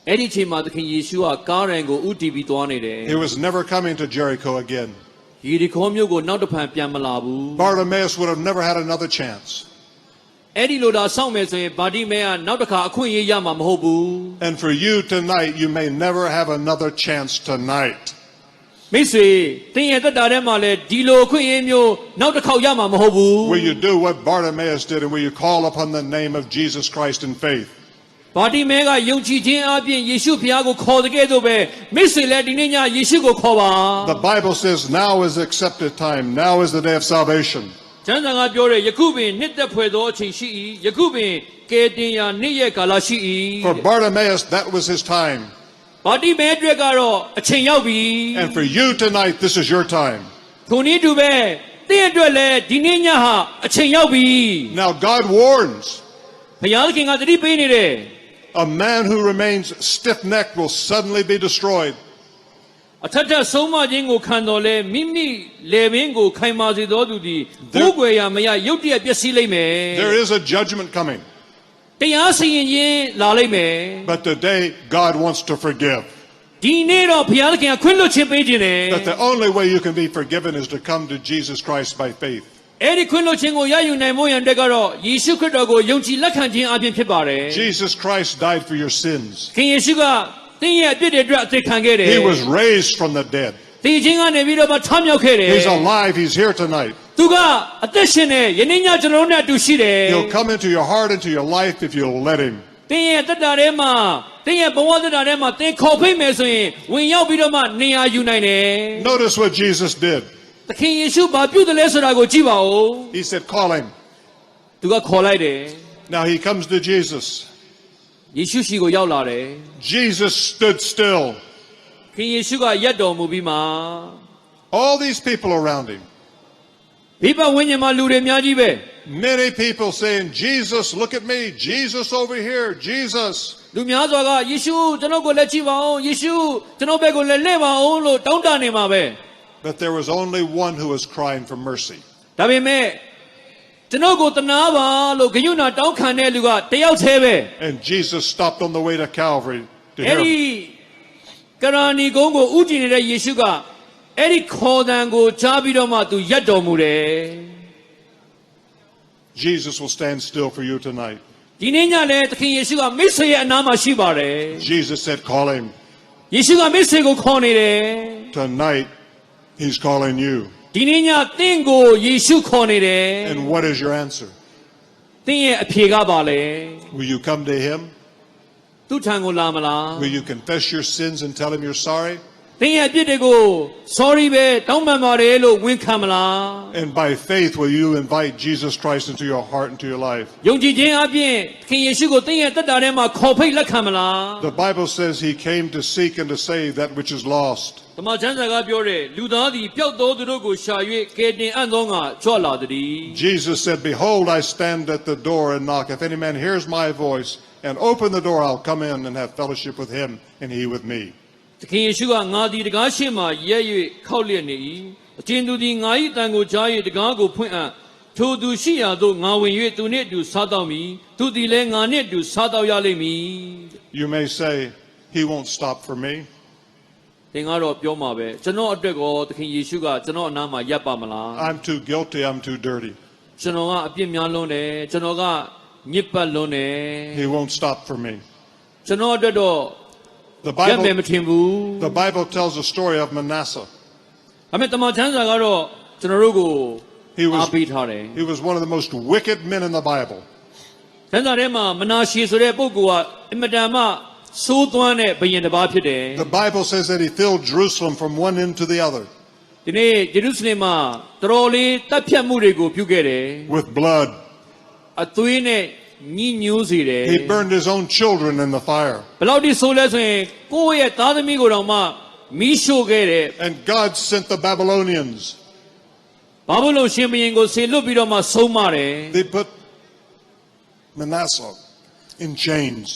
အဲ့ဒီအချိန်မှာသခင်ယေရှုကကားရန်ကိုဥတီပြီးသွားနေတယ် He was never coming to Jericho again. ယေရီခေါမြို့ကိုနောက်တစ်ဖန်ပြန်မလာဘူး Bartimaeus would have never had another chance. အဲ့ဒီလိုသာစောင့်မယ်ဆိုရင်ဗာတိမဲကနောက်တစ်ခါအခွင့်အရေးရမှာမဟုတ်ဘူး And for you tonight, you may never have another chance tonight. မိတ်ဆွေသင်ရဲ့သက်တာထဲမှာလည်းဒီလိုအခွင့်အရေးမျိုးနောက်တစ်ခေါက်ရမှာမဟုတ်ဘူး Will you do what Bartimaeus did and will you call upon the name of Jesus Christ in faith? ဗာတိမဲကယုံကြည်ခြင်းအပြင်ယေရှုဖျားကိုခေါ်တဲ့ကဲ့သို့ပဲမိတ်ဆွေလည်းဒီနေ့ညယေရှုကိုခေါ်ပါ The Bible says now is the accepted time. Now is the day of salvation. ကျမ်းစာကပြောတယ်ယခုပင်နှစ်သက်ဖွယ်သောအချိန်ရှိ၏ယခုပင်ကယ်တင်ရာနေ့ရက်ကာလရှိ For ၏ Bartimaeus, that was his time. ဗာတိမဲအတွက်ကတော့အချိန်ရောက်ပြီ And for you tonight, this is your time. ထိုနည်းတူပဲသင်အတွက်လည်းဒီနေ့ညဟာအချိန်ရောက်ပြီ Now God warns, ဘုရားသခင်ကသတိပေးနေတယ် a man who remains stiff-necked will suddenly be destroyed. အထက်ထက်ဆုံးမခြင်းကိုခံတော်လဲမိမိလေပင်ကိုခိုင်မာစေသောသူသည်ကိုယ်ွယ်ရာမရရုတ်တရက်ပျက်စီးလိမ့်မယ် There is a judgment coming. တရားစီရင်ခြင်းလာလိမ့်မယ် But today, God wants to forgive. ဒီနေ့တော့ဘုရားသခင်ကခွင့်လွှတ်ခြင်းပေးခြင်းတယ် That the only way you can be forgiven is to come to Jesus Christ by faith. အဲ့ဒီခွင့်လွှတ်ခြင်းကိုရယူနိုင်ဖို့ရန်တက်ကတော့ယေရှုခရစ်တော်ကိုယုံကြည်လက်ခံခြင်းအပြင်ဖြစ်ပါတယ် Jesus Christ died for your sins. ခင်ယေရှုကသင်ရဲ့အပြစ်တွေအတွက်အသက်ခံခဲ့တယ် He was raised from the dead. သင်ခြင်းကနေပြီးတော့မှထမြောက်ခဲ့တယ် He's alive. He's here tonight. သူကအသက်ရှင်နေယနေ့ညကျွန်တော်တို့နဲ့အတူရှိတယ် He'll come into your heart, into your life if you'll let him. သင်ရဲ့တက်တာထဲမှာသင်ရဲ့ဘဝတက်တာထဲမှာသင်ခေါ်ဖိတ်မယ်ဆိုရင်ဝင်ရောက်ပြီးတော့မှနေရာယူနိုင်တယ် Notice what Jesus did. သခင်ယေရှုဘာပြုတယ်လဲဆိုတာကိုကြည့်ပါဦး He said, call him. သူကခေါ်လိုက်တယ် Now he comes to Jesus. ယေရှုရှိကိုရောက်လာတယ် Jesus stood still. ခင်ယေရှုကရက်တော်မူပြီးမှ All these people around him. ဘိဗဝိညာဉ်မှာလူတွေအများကြီးပဲ Many people saying, Jesus, look at me. Jesus over here. Jesus. လူများစွာကယေရှုကျွန်တော်ကိုလက်ကြည့်ပါအောင်ယေရှုကျွန်တော်ဘက်ကိုလည်းလှည့်ပါအောင်လို့တောင်းတနေမှာပဲ But there was only one who was crying for mercy. ဒါပေမဲ့ကျွန်တော်ကိုတနာပါလို့ဂရုဏာတောင်းခံတဲ့လူကတယောက်တည်းပဲ And Jesus stopped on the way to Calvary to အဲ့ hear ဒီ him. ကရာနီကုန်းကိုဥတည်နေတဲ့ယေရှုကအဲ့ဒီခေါ်တန်ကိုကြားပြီးတော့မှသူရက်တော်မူတယ် Jesus will stand still for you tonight. ဒီနေ့ညလည်းသခင်ယေရှုကမိတ်ဆွေရဲ့အနားမှာရှိပါတယ် Jesus said, call him. ယေရှုကမိတ်ဆွေကိုခေါ်နေတယ် Tonight, he's calling you. ဒီနေ့ညသင်ကိုယေရှုခေါ်နေတယ် And what is your answer? သင်ရဲ့အဖြေကပါလေ Will you come to him? သူ့ထံကိုလာမလား Will you confess your sins and tell him you're sorry? သင်ရဲ့အပြစ်တွေကို sorry ပဲတောင်းပန်ပါတယ်လို့ဝန်ခံမလား And by faith, will you invite Jesus Christ into your heart, into your life? ယုံကြည်ခြင်းအပြင်သခင်ယေရှုကိုသင်ရဲ့တက်တာထဲမှာခေါ်ဖိတ်လက်ခံမလား The Bible says he came to seek and to save that which is lost. တမန်ကျမ်းစာကပြောတယ်လူသားသည်ပျောက်သောသူတို့ကိုရှာ၍ကယ်တင်အံ့သောငါကြွလာသည် Jesus said, behold, I stand at the door and knock. If any man hears my voice and open the door, I'll come in and have fellowship with him and he with me. သခင်ယေရှုကငါသည်တကားရှင်းမှရဲ၍ခောက်လျက်နေ၏အကျဉ်သူသည်ငါ၏တန်ကိုကြား၍တကားကိုဖွင့်အံ့ထိုသူရှိရာသို့ငါဝင်၍သူနှင့်အတူစားတော့မည်သူသည်လည်းငါနှင့်အတူစားတော့ရလိမ့်မည် You may say, he won't stop for me. သင်ကတော့ပြောမှာပဲကျွန်တော်အတွက်ကိုသခင်ယေရှုကကျွန်တော်အနားမှာရပ်ပါမလား I'm too guilty, I'm too dirty. ကျွန်တော်ကအပြစ်များလွန်းတယ်ကျွန်တော်ကညစ်ပတ်လွန်းတယ် He won't stop for me. ကျွန်တော်အတွက်တော့ The ရပ်မယ် Bible, မထင်ဘူး the Bible tells the story of Manasseh. ဒါပေမဲ့တမန်ကျမ်းစာကတော့ကျွန်တော်တို့ကို He was, အားပေးထားတယ် he was one of the most wicked men in the Bible. ကျမ်းစာထဲမှာမနာရှေဆိုတဲ့ပုဂ္ဂိုလ်ကအင်မတန်မှစိုးသွမ်းတဲ့ဘုရင်တစ်ပါးဖြစ်တယ် The Bible says that he filled Jerusalem from one end to the other ဒီနေ့ယေရုရှလင်မှာတော်လေးတပ်ဖြတ်မှုတွေကိုပြုခဲ့တယ် with blood. အသွေးနဲ့ညှိညူးစေတယ် He burned his own children in the fire. ဘယ်လောက်ထိဆိုးလဲဆိုရင်ကိုယ့်ရဲ့သားသမီးကိုတောင်မှမီးရှို့ခဲ့တယ် And God sent the Babylonians. ဘာဘူးလို့ရှင်ဘုရင်ကိုဆေလွတ်ပြီးတော့မှဆုံးမတယ် They put Manasseh in chains.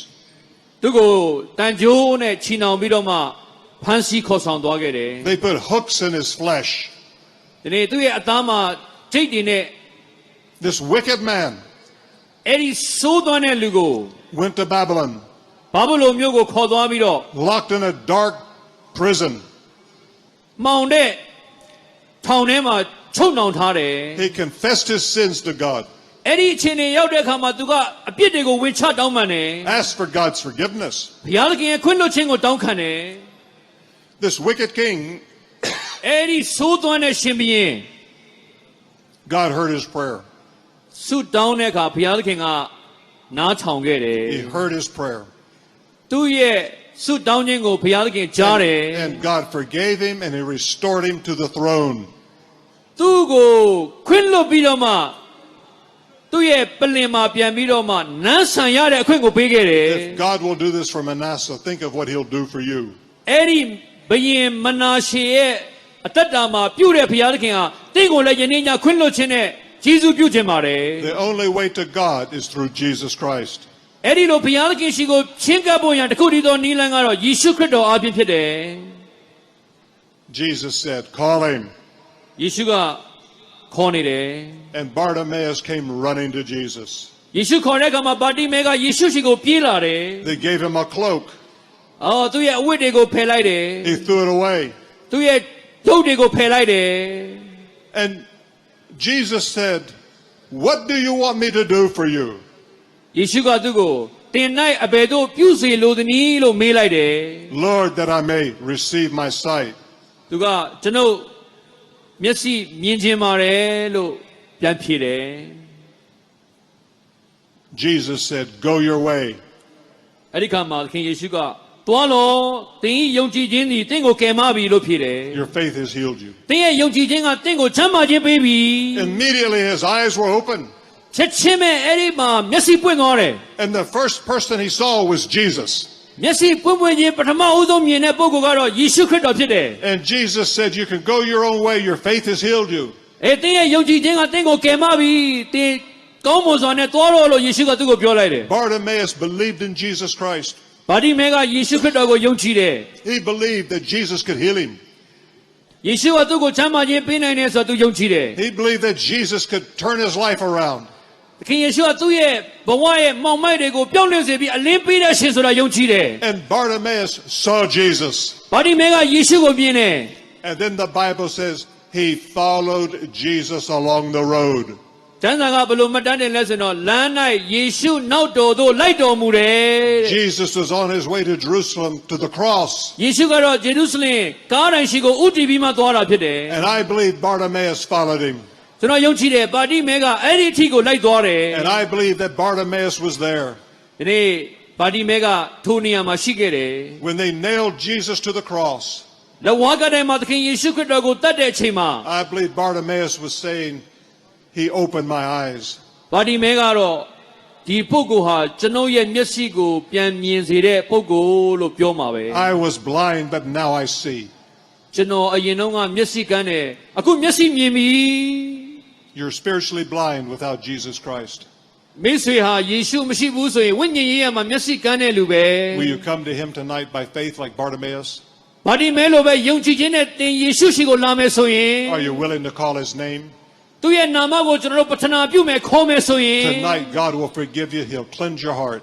သူကိုတန်ကြိုးနဲ့ချီနှောင်ပြီးတော့မှဖမ်းဆီးခေါ်ဆောင်သွားခဲ့တယ် They put hooks in his flesh. ဒီနေ့သူ့ရဲ့အသားမှာဂျိတ်တွေနဲ့ This wicked man အဲ့ဒီဆိုးသွမ်းတဲ့လူကို went to Babylon, ဘာဘူးလို့မြို့ကိုခေါ်သွားပြီးတော့ locked in a dark prison. မှောင်တဲ့ထောင်ထဲမှာချုပ်နှောင်ထားတယ် He confessed his sins to God, အဲ့ဒီအချိန်တွေရောက်တဲ့အခါမှာသူကအပြစ်တွေကိုဝင်ချတောင်းပန်တယ် asked for God's forgiveness. ဘုရားသခင်ရဲ့ခွင့်လွှတ်ခြင်းကိုတောင်းခံတယ် This wicked king, အဲ့ဒီဆိုးသွမ်းတဲ့ရှင်ဘုရင် God heard his prayer. ဆုတောင်းတဲ့အခါဘုရားသခင်ကနားထောင်ခဲ့တယ် He heard his prayer. သူ့ရဲ့ဆုတောင်းခြင်းကိုဘုရားသခင်ကြားတယ် And God forgave him and he restored him to the throne. သူ့ကိုခွင့်လွှတ်ပြီးတော့မှသူ့ရဲ့ပလင်မှာပြန်ပြီးတော့မှနန်းဆန်ရတဲ့အခွင့်ကိုပေးခဲ့တယ် If God will do this for Manasseh, think of what he'll do for you. အဲ့ဒီဘုရင်မနာရှေရဲ့အသက်တာမှာပြုတဲ့ဘုရားသခင်ဟာတင့်ကိုလည်းယနေ့ညခွင့်လွှတ်ခြင်းနဲ့ဂျေဇုပြုခြင်းပါတယ် The only way to God is through Jesus Christ. အဲ့ဒီလိုဘုရားသခင်ရှိကိုချင်းကပ်ဖို့ရန်တခုတည်းသောနည်းလမ်းကတော့ယေရှုခရစ်တော်အားဖြင့်ဖြစ်တယ် Jesus said, call him. ယေရှုကခေါ်နေတယ် And Bartimaeus came running to Jesus. ယေရှုခေါ်တဲ့အခါမှာပါတိမဲကယေရှုရှိကိုပြေးလာတယ် They gave him a cloak. အော်သူ့ရဲ့အဝတ်တွေကိုဖယ်လိုက်တယ် He threw it away. သူ့ရဲ့ဒုတ်တွေကိုဖယ်လိုက်တယ် And Jesus said, what do you want me to do for you? ယေရှုကသူ့ကိုတင်၌အဘယ်သို့ပြုစေလိုသနည်းလို့မေးလိုက်တယ် Lord, that I may receive my sight. သူကကျွန်ုပ်မျက်စိမြင်ခြင်းပါတယ်လို့ပြန်ဖြေတယ် Jesus said, go your way. အဲ့ဒီခါမှာသခင်ယေရှုကသွားလောသင်၏ယုံကြည်ခြင်းသည်တင့်ကိုကယ်မပြီလို့ဖြေတယ် Your faith has healed you. သင်ရဲ့ယုံကြည်ခြင်းကတင့်ကိုချမ်းသာခြင်းပေးပြီ Immediately his eyes were open. ချက်ချင်းပဲအဲ့ဒီမှာမျက်စိပွင့်သွားတယ် And the first person he saw was Jesus. မျက်စိပွင့်ပွင့်ချင်းပထမဦးဆုံးမြင်တဲ့ပုဂ္ဂိုလ်ကတော့ယေရှုခရစ်တော်ဖြစ်တယ် And Jesus said, you can go your own way. Your faith has healed you. သင်ရဲ့ယုံကြည်ခြင်းကတင့်ကိုကယ်မပြီသင်ကောင်းမွန်စွာနဲ့သွားတော့လို့ယေရှုကသူ့ကိုပြောလိုက်တယ် Bartimaeus believed in Jesus Christ. ဗာတိမဲကယေရှုခရစ်တော်ကိုယုံကြည်တယ် He believed that Jesus could heal him. ယေရှုကသူ့ကိုချမ်းသာခြင်းပေးနိုင်တယ်ဆိုတော့သူယုံကြည်တယ် He believed that Jesus could turn his life around. သခင်ယေရှုကသူ့ရဲ့ဘဝရဲ့မောင်မိုက်တွေကိုပြောင်းလဲစေပြီးအလင်းပေးတဲ့ရှင်ဆိုတာယုံကြည်တယ် And Bartimaeus saw Jesus. ဗာတိမဲကယေရှုကိုမြင်တယ် And then the Bible says he followed Jesus along the road. ကျမ်းစာကဘယ်လိုမှတ်တမ်းတင်လဲဆိုတော့လမ်း၌ယေရှုနောက်တော်သို့လိုက်တော်မူတယ် Jesus was on his way to Jerusalem to the cross. ယေရှုကတော့ဂျေရုဆလင်ကားတိုင်းရှိကိုဥတီပြီးမှသွားတာဖြစ်တယ် And I believe Bartimaeus followed him. ကျွန်တော်ယုံကြည်တယ်ဗာတိမဲကအဲ့ဒီအထိကိုလိုက်သွားတယ် And I believe that Bartimaeus was there. ဒီနေ့ဗာတိမဲကထိုနေရာမှာရှိခဲ့တယ် When they nailed Jesus to the cross, လက်ဝါးကတိုင်းမှာသခင်ယေရှုခရစ်တော်ကိုတတ်တဲ့အချိန်မှာ I believe Bartimaeus was saying, he opened my eyes. ဗာတိမဲကတော့ဒီပုဂ္ဂိုလ်ဟာကျွန်ုပ်ရဲ့မျက်စိကိုပြန်မြင်စေတဲ့ပုဂ္ဂိုလ်လို့ပြောမှာပဲ I was blind, but now I see. ကျွန်တော်အရင်တော့ကမျက်စိကန်းတယ်အခုမျက်စိမြင်ပြီ You're spiritually blind without Jesus Christ. မိတ်ဆွေဟာယေရှုမရှိဘူးဆိုရင်ဝိညာဉ်ရေးရမှာမျက်စိကန်းတဲ့လူပဲ Will you come to him tonight by faith like Bartimaeus? ဗာတိမဲလိုပဲယုံကြည်ခြင်းနဲ့သင်ယေရှုရှိကိုလာမယ်ဆိုရင် Are you willing to call his name? သူ Tonight, God will forgive you. He'll cleanse your heart.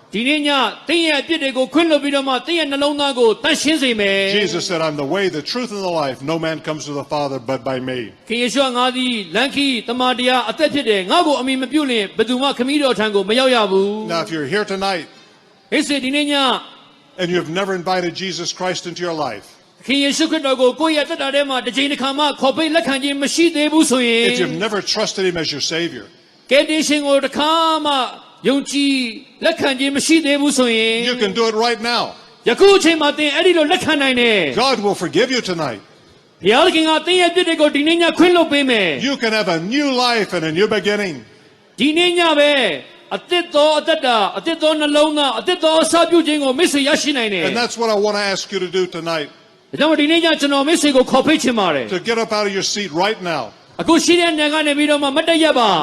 Jesus said, I'm the way, the truth, and the life. No man comes to the Father but by me. Now, if you're here tonight and you have never invited Jesus Christ into your life, if you've never trusted him as your Savior, you can do it right now. God will forgive you tonight. You can have a new life and a new beginning. And that's what I want to ask you to do tonight. To get up out of your seat right now.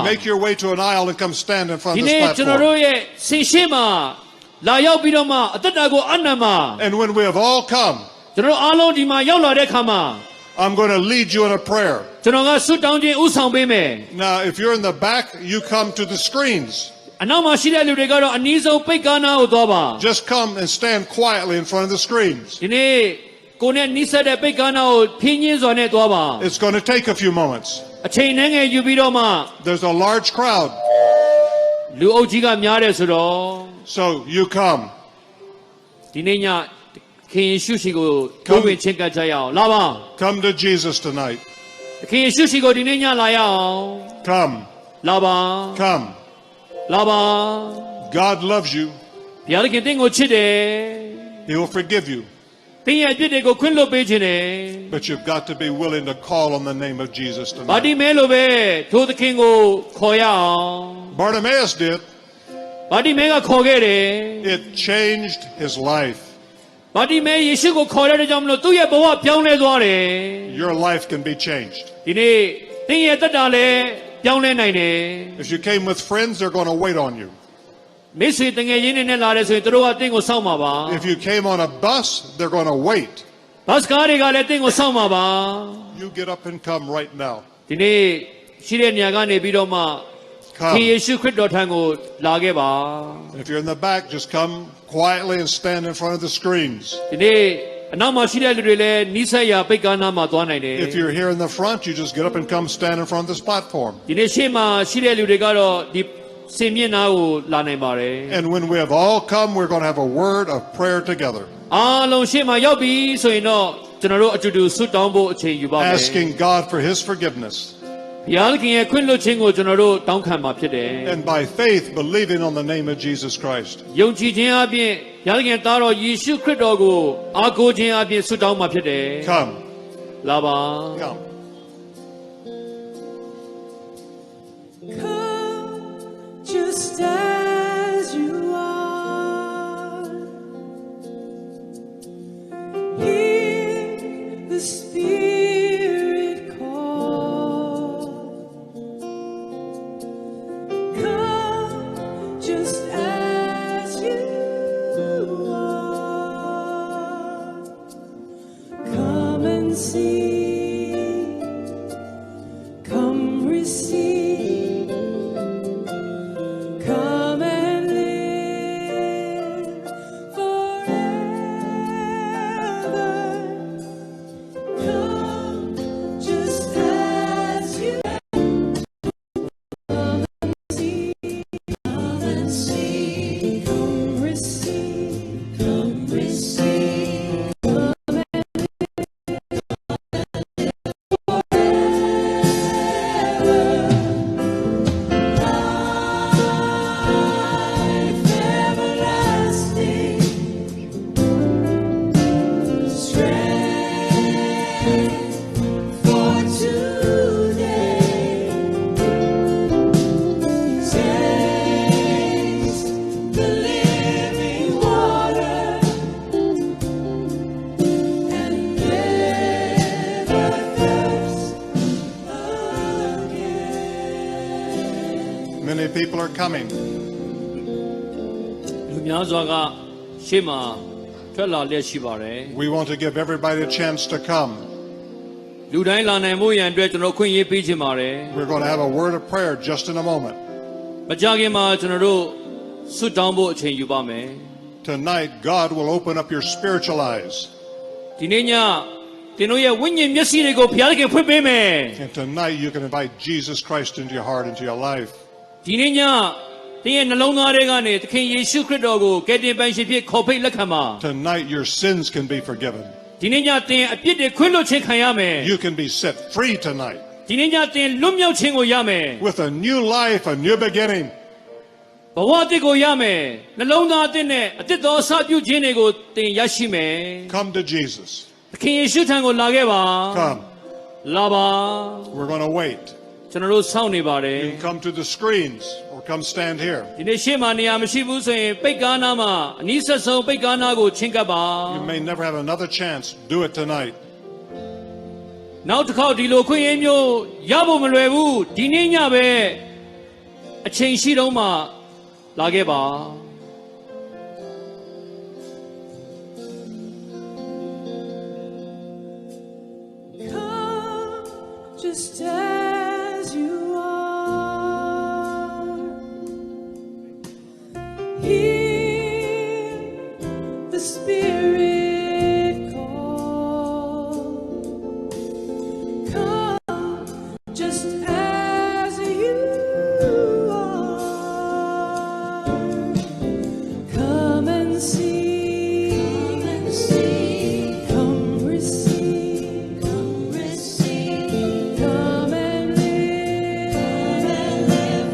Make your way to an aisle and come stand in front of this platform. And when we have all come, I'm going to lead you in a prayer. Now, if you're in the back, you come to the screens. Just come and stand quietly in front of the screens. It's going to take a few moments. There's a large crowd. So you come. Come to Jesus tonight. Come. Come. God loves you. He will forgive you. But you've got to be willing to call on the name of Jesus tonight. Bartimaeus did. It changed his life. Your life can be changed. If you came with friends, they're going to wait on you. If you came on a bus, they're going to wait. You get up and come right now. Come. If you're in the back, just come quietly and stand in front of the screens. If you're here in the front, you just get up and come stand in front of this platform. And when we have all come, we're going to have a word of prayer together. Asking God for his forgiveness. And by faith, believing on the name of Jesus Christ. Come. Come. Just as you are, hear the Spirit call. Come just as you are. Come and see. Come receive. Come and live forever. Come just as you are. Come and see. Come and see. Come receive. Come receive. Come and live Many people are coming. We want to give everybody a chance to come. လူတိုင်းလာနိုင်မှုရန်အတွက်ကျွန်တော်ခွင့်ရေးပေးချင်ပါတယ် We're going to have a word of prayer just in a moment. မကြာခင်မှာကျွန်တော်တို့ဆုတောင်းဖို့အချိန်ယူပါမယ် Tonight, God will open up your spiritual eyes. ဒီနေ့ညသင်တို့ရဲ့ဝိညာဉ်မျက်စိတွေကိုဘုရားသခင်ဖွင့်ပေးမယ် And tonight, you can invite Jesus Christ into your heart, into your life. ဒီနေ့ညသင်ရဲ့နှလုံးသားထဲကနေသခင်ယေရှုခရစ်တော်ကိုကယ်တင်ပိုင်ရှင်ဖြစ်ခေါ်ဖိတ်လက်ခံပါ Tonight, your sins can be forgiven. ဒီနေ့ညသင်အပြစ်တွေခွင့်လွှတ်ခြင်းခံရမယ် You can be set free tonight ဒီနေ့ညသင်လွတ်မြောက်ခြင်းကိုရမယ် with a new life, a new beginning. ဘဝအသစ်ကိုရမယ်နှလုံးသားအသစ်နဲ့အသစ်သောအစပြုခြင်းတွေကိုသင်ရရှိမယ် Come to Jesus. သခင်ယေရှုထံကိုလာခဲ့ပါ Come. လာပါ We're going to wait. ကျွန်တော်တို့စောင့်နေပါတယ် You can come to the screens or come stand here. ဒီနေ့ရှေ့မှာနေရာမရှိဘူးဆိုရင်ပိတ်ကားနားမှာအနည်းဆက်ဆုံးပိတ်ကားနားကိုချဉ်ကပ်ပါ You may never have another chance. Do it tonight. နောက်တစ်ခေါက်ဒီလိုခွင့်ရမျိုးရဖို့မလွယ်ဘူးဒီနေ့ညပဲအချိန်ရှိတော့မှလာခဲ့ပါ Come just as you are. Hear the Spirit call. Come just as you are. Come and see. Come receive. Come and live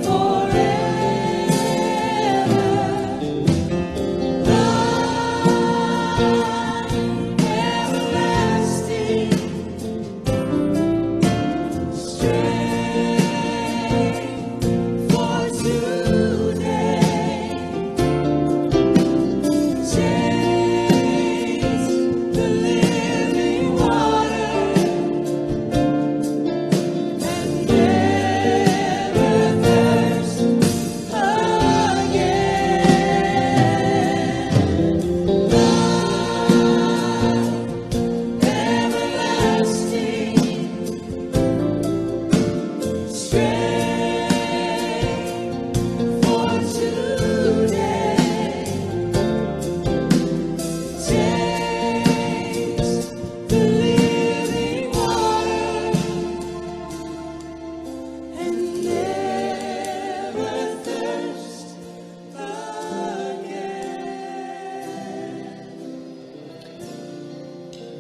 forever. Everlasting strength for today. Taste the living water and never thirst again. Everlasting strength for today. Taste the living water and never thirst again.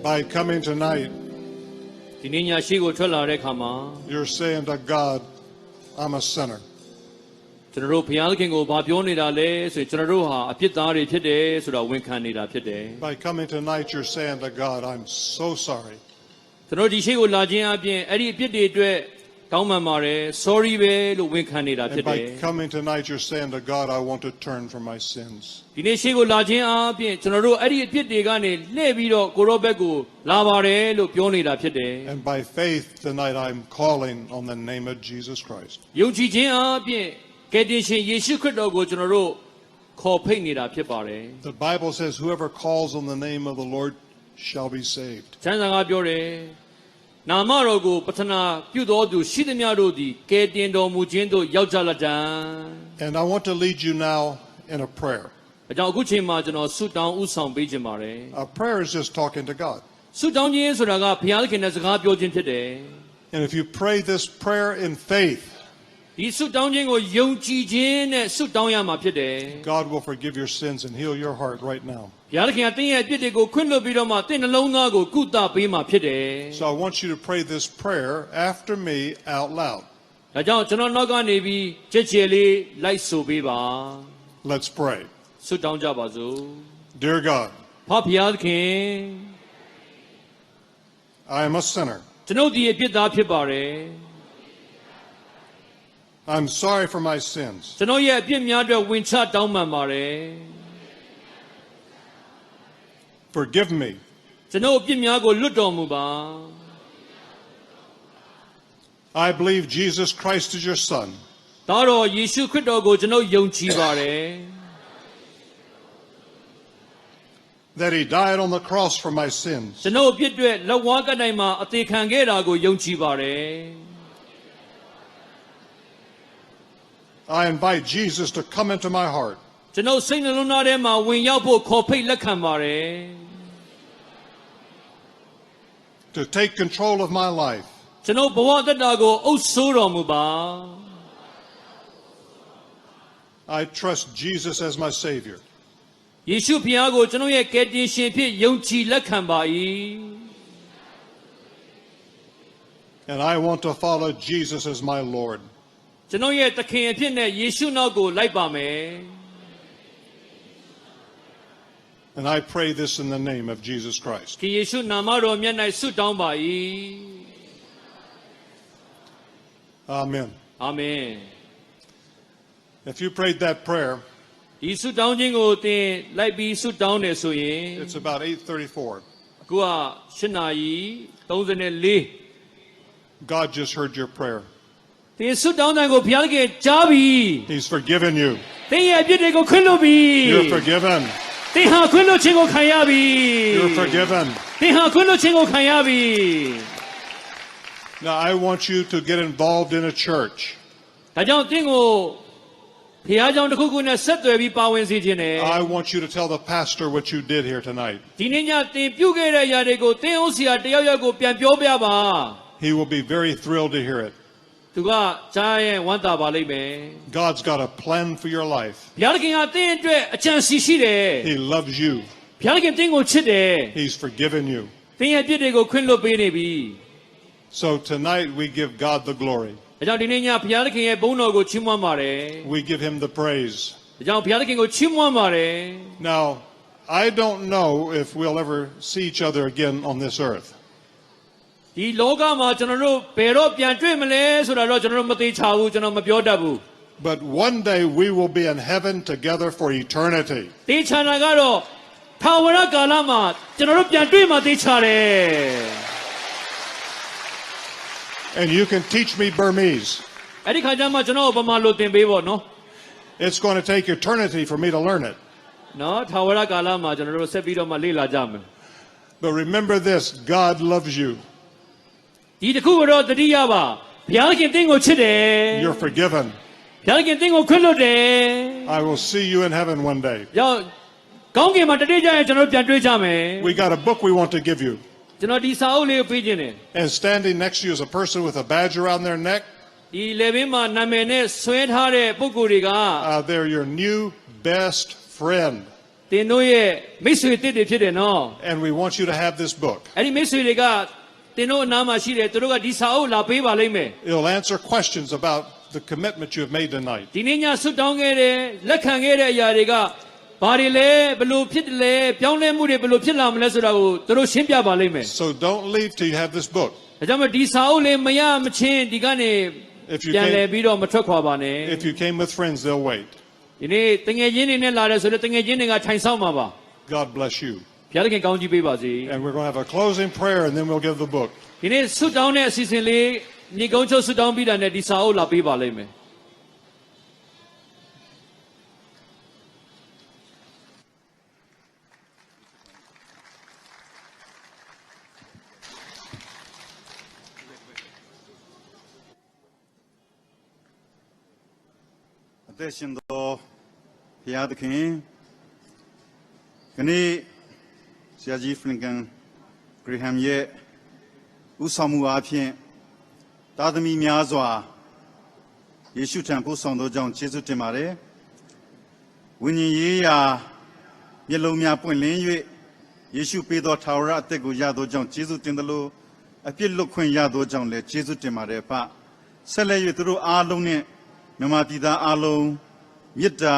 By coming tonight, ဒီနေ့ညရှိကိုထွက်လာတဲ့အခါမှာ you're saying to God, I'm a sinner. ကျွန်တော်တို့ဘုရားသခင်ကိုဗာပြောနေတာလဲဆိုရင်ကျွန်တော်တို့ဟာအပြစ်သားတွေဖြစ်တယ်ဆိုတာဝန်ခံနေတာဖြစ်တယ် By coming tonight, you're saying to God, I'm so sorry. ကျွန်တော်ဒီရှိကိုလာခြင်းအပြင်အဲ့ဒီအပြစ်တွေအတွက်တောင်းပန်ပါတယ် sorry ပဲလို့ဝန်ခံနေတာဖြစ် And တယ် by coming tonight, you're saying to God, I want to turn from my sins. ဒီနေ့ရှိကိုလာခြင်းအပြင်ကျွန်တော်တို့အဲ့ဒီအပြစ်တွေကနေလှည့်ပြီးတော့ကိုရောဘက်ကိုလာပါတယ်လို့ပြောနေတာဖြစ်တယ် And by faith tonight, I'm calling on the name of Jesus Christ. ယုံကြည်ခြင်းအပြင်ကယ်တင်ရှင်ယေရှုခရစ်တော်ကိုကျွန်တော်တို့ခေါ်ဖိတ်နေတာဖြစ်ပါတယ် The Bible says, whoever calls on the name of the Lord shall be saved. ကျမ်းစာကပြောတယ်နာမတော်ကိုပတနာပြုတော်သူရှိသမျှတို့သည်ကယ်တင်တော်မူခြင်းသို့ရောက်ကြလက်တံ And I want to lead you now in a prayer. အကြောင်းအခုချိန်မှာကျွန်တော်ဆုတောင်းဥဆောင်ပေးခြင်းပါတယ် A prayer is just talking to God. ဆုတောင်းခြင်းဆိုတာကဘုရားသခင်နဲ့စကားပြောခြင်းဖြစ်တယ် And if you pray this prayer in faith, ဒီဆုတောင်းခြင်းကိုယုံကြည်ခြင်းနဲ့ဆုတောင်းရမှာဖြစ်တယ် God will forgive your sins and heal your heart right now. ဘုရားသခင်ကသင်ရဲ့အပြစ်တွေကိုခွင့်လွှတ်ပြီးတော့မှသင်နှလုံးသားကိုကုသပေးမှာဖြစ်တယ် So I want you to pray this prayer after me out loud. ဒါကြောင့်ကျွန်တော်နောက်ကနေပြီးကြက်ကြယ်လေးလိုက်ဆိုပေးပါ Let's pray. ဆုတောင်းကြပါစို့ Dear God, ဖဘုရားသခင် I am a sinner. ကျွန်ုပ်ဒီအပြစ်သားဖြစ်ပါတယ် I'm sorry for my sins. ကျွန်တော်ရဲ့အပြစ်များအတွက်ဝင်ချတောင်းပန်ပါတယ် Forgive me. ကျွန်တော်အပြစ်များကိုလွတ်တော်မူပါ I believe Jesus Christ is your Son. ဒါတော့ယေရှုခရစ်တော်ကိုကျွန်တော်ယုံကြည်ပါတယ် that he died on the cross for my sins. ကျွန်တော်အပြစ်တွေလက်ဝါးကတိုင်မှာအသေးခံခဲ့တာကိုယုံကြည်ပါတယ် I invite Jesus to come into my heart. ကျွန်တော်စိတ်နှလုံးသားထဲမှာဝင်ရောက်ဖို့ခေါ်ဖိတ်လက်ခံပါတယ် To take control of my life. ကျွန်တော်ဘဝသက်တာကိုအုပ်စိုးတော်မူပါ I trust Jesus as my Savior. ယေရှုဖခင်ကိုကျွန်တော်ရဲ့ကယ်တင်ရှင်ဖြစ်ယုံကြည်လက်ခံပါ၏ And I want to follow Jesus as my Lord. ကျွန်တော်ရဲ့သခင်အဖြစ်နဲ့ယေရှုနောက်ကိုလိုက်ပါမယ် And I pray this in the name of Jesus Christ. ဒီယေရှုနာမတော်မြတ်၌ဆုတောင်းပါ၏ Amen. အာမင် If you prayed that prayer, ဒီဆုတောင်းခြင်းကိုသင်လိုက်ပြီးဆုတောင်းတယ်ဆိုရင် it's about 8:34. အခုက8နာရီ34 God just heard your prayer. သင်ဆုတောင်းတဲ့ကိုဘုရားသခင်ကြားပြီ He's forgiven you. သင်ရဲ့အပြစ်တွေကိုခွင့်လွှတ်ပြီ You're forgiven. သင်ဟာခွင့်လွှတ်ခြင်းကိုခံရပြီ You're forgiven. သင်ဟာခွင့်လွှတ်ခြင်းကိုခံရပြီ Now I want you to get involved in a church. ဒါကြောင့်သင်ကိုဘုရားကျောင်းတစ်ခုခုနဲ့ဆက်သွယ်ပြီးပါဝင်စေခြင်းနဲ့ I want you to tell the pastor what you did here tonight. ဒီနေ့ညသင်ပြုခဲ့တဲ့အရာတွေကိုသင်ဥစ္စာတယောက်ယောက်ကိုပြန်ပြောပြပါ He will be very thrilled to hear it. သူကကြားရင်ဝမ်းသာပါလိမ့်မယ် God's got a plan for your life. ဘုရားသခင်ကသင်အတွက်အကြံစီရှိတယ် He loves you. ဘုရားသခင်သင်ကိုချစ်တယ် He's forgiven you. သင်ရဲ့အပြစ်တွေကိုခွင့်လွှတ်ပေးနေပြီ So tonight we give God the glory. ဒါကြောင့်ဒီနေ့ညဘုရားသခင်ရဲ့ဘုန်းတော်ကိုချီးမွမ်းပါတယ် We give him the praise. ဒါကြောင့်ဘုရားသခင်ကိုချီးမွမ်းပါတယ် Now, I don't know if we'll ever see each other again on this earth. ဒီလောကမှာကျွန်တော်တို့ဘယ်တော့ပြန်တွေ့မလဲဆိုတာတော့ကျွန်တော်တို့မသိချဘူးကျွန်တော်မပြောတတ်ဘူး But one day we will be in heaven together for eternity. သိချတာကတော့ထာဝရကာလမှာကျွန်တော်တို့ပြန်တွေ့မှသိချတယ် And you can teach me Burmese. အဲ့ဒီခါကျမှကျွန်တော်ဗမာလိုသင်ပေးပေါ့နော် It's going to take eternity for me to learn it. နော်ထာဝရကာလမှာကျွန်တော်တို့ဆက်ပြီးတော့မှလေ့လာကြမယ် But remember this, God loves you. ဒီတစ်ခုကတော့တတိယပါဘုရားခင်သင်ကိုချစ်တယ် You're forgiven. ဘုရားခင်သင်ကိုခွင့်လွှတ်တယ် I will see you in heaven one day. ရောက်ကောင်းကင်မှာတတိယကျရင်ကျွန်တော်တို့ပြန်တွေ့ကြမယ် We got a book we want to give you. ကျွန်တော်ဒီစာအုပ်လေးကိုပေးခြင်းတယ် And standing next to you is a person with a badge around their neck. ဒီလေဘင်းမှာနာမည်နဲ့ဆွဲထားတဲ့ပုဂ္ဂိုလ်တွေက They're your new best friend. သင်တို့ရဲ့မိတ်ဆွေတစ်တွေဖြစ်တယ်နော် And we want you to have this book. အဲ့ဒီမိတ်ဆွေတွေကသင်တို့အနားမှာရှိတယ်သူတို့ကဒီစာအုပ်လာပေးပါလိမ့်မယ် It'll answer questions about the commitment you have made tonight. ဒီနေ့ညဆွတောင်းခဲ့တယ်လက်ခံခဲ့တဲ့အရာတွေကဘာတွေလဲဘယ်လိုဖြစ်တယ်လဲပြောင်းလဲမှုတွေဘယ်လိုဖြစ်လာမလဲဆိုတာကိုသူတို့ရှင်းပြပါလိမ့်မယ် So don't leave till you have this book. ဒါကြောင့်မို့ဒီစာအုပ်လေးမရမချင်းဒီကနေ If you ပြန်လဲ came, ပြီးတော့မထွက်ခွာပါနဲ့ if you came with friends, they'll wait. ဒီနေ့တငယ်ချင်းတွေနဲ့လာတယ်ဆိုတော့တငယ်ချင်းတွေကထိုင်ဆောင်ပါပါ God bless you. ဘုရားသခင်ကောင်းချီးပေးပါစေ And we're going to have a closing prayer and then we'll give the book. ဒီနေ့ဆွတောင်းတဲ့အစီအစဉ်လေးမြေကုန်းချုပ်ဆွတောင်းပြီးတာနဲ့ဒီစာအုပ်လာပေးပါလိမ့်မယ် အသက်ရှင်သောဘုရားသခင်ခဏဆရာကြီးဖလင်ကန်ဂရီဟမ်ရဲ့ဥဆောင်မှုအားဖြင့်သားသမီးများစွာယေရှုထံပို့ဆောင်သောကြောင့်ကျေးဇူးတင်ပါတယ်ဝိညာဉ်ရေးရာမျက်လုံးများပွင့်လင်း၍ယေရှုပေးသောထာဝရအသက်ကိုရသောကြောင့်ကျေးဇူးတင်သလိုအပြစ်လွတ်ခွင့်ရသောကြောင့်လည်းကျေးဇူးတင်ပါတယ်ဖဆက်လက်၍သူတို့အားလုံးနဲ့မြန်မာပြည်သားအားလုံးမေတ္တာ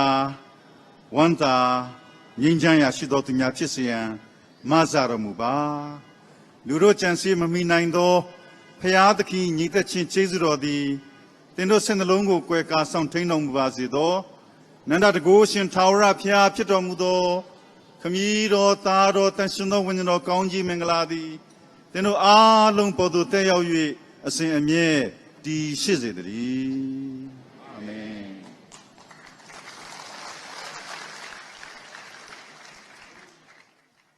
ဝမ်းသာငြိမ်းချမ်းရာရှိသောသူများဖြစ်စေရန်မဆာတော်မူပါလူတို့ကြံစည်မမိနိုင်သောဖျားသခင်ညီသက်ချင်းကျေးဇူးတော်သည်သင်တို့စိတ်နှလုံးကိုကွယ်ကာဆောင်ထိန်တော်မူပါစေသောနန္ဒတကိုရှင်ထာဝရဖျားဖြစ်တော်မူသောခမည်းတော်သားတော်တန်ရှင်သောဝိညာဉ်တော်ကောင်းကြီးမင်္ဂလာသည်သင်တို့အားလုံးပေါ်သို့တက်ရောက်၍အစဉ်အမြဲတည်ရှိစေတည်းအာမင် က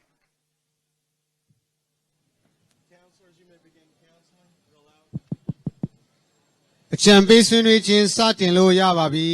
ကြံပေးဆွေးနွေးခြင်းစတင်လို့ရပါပြီ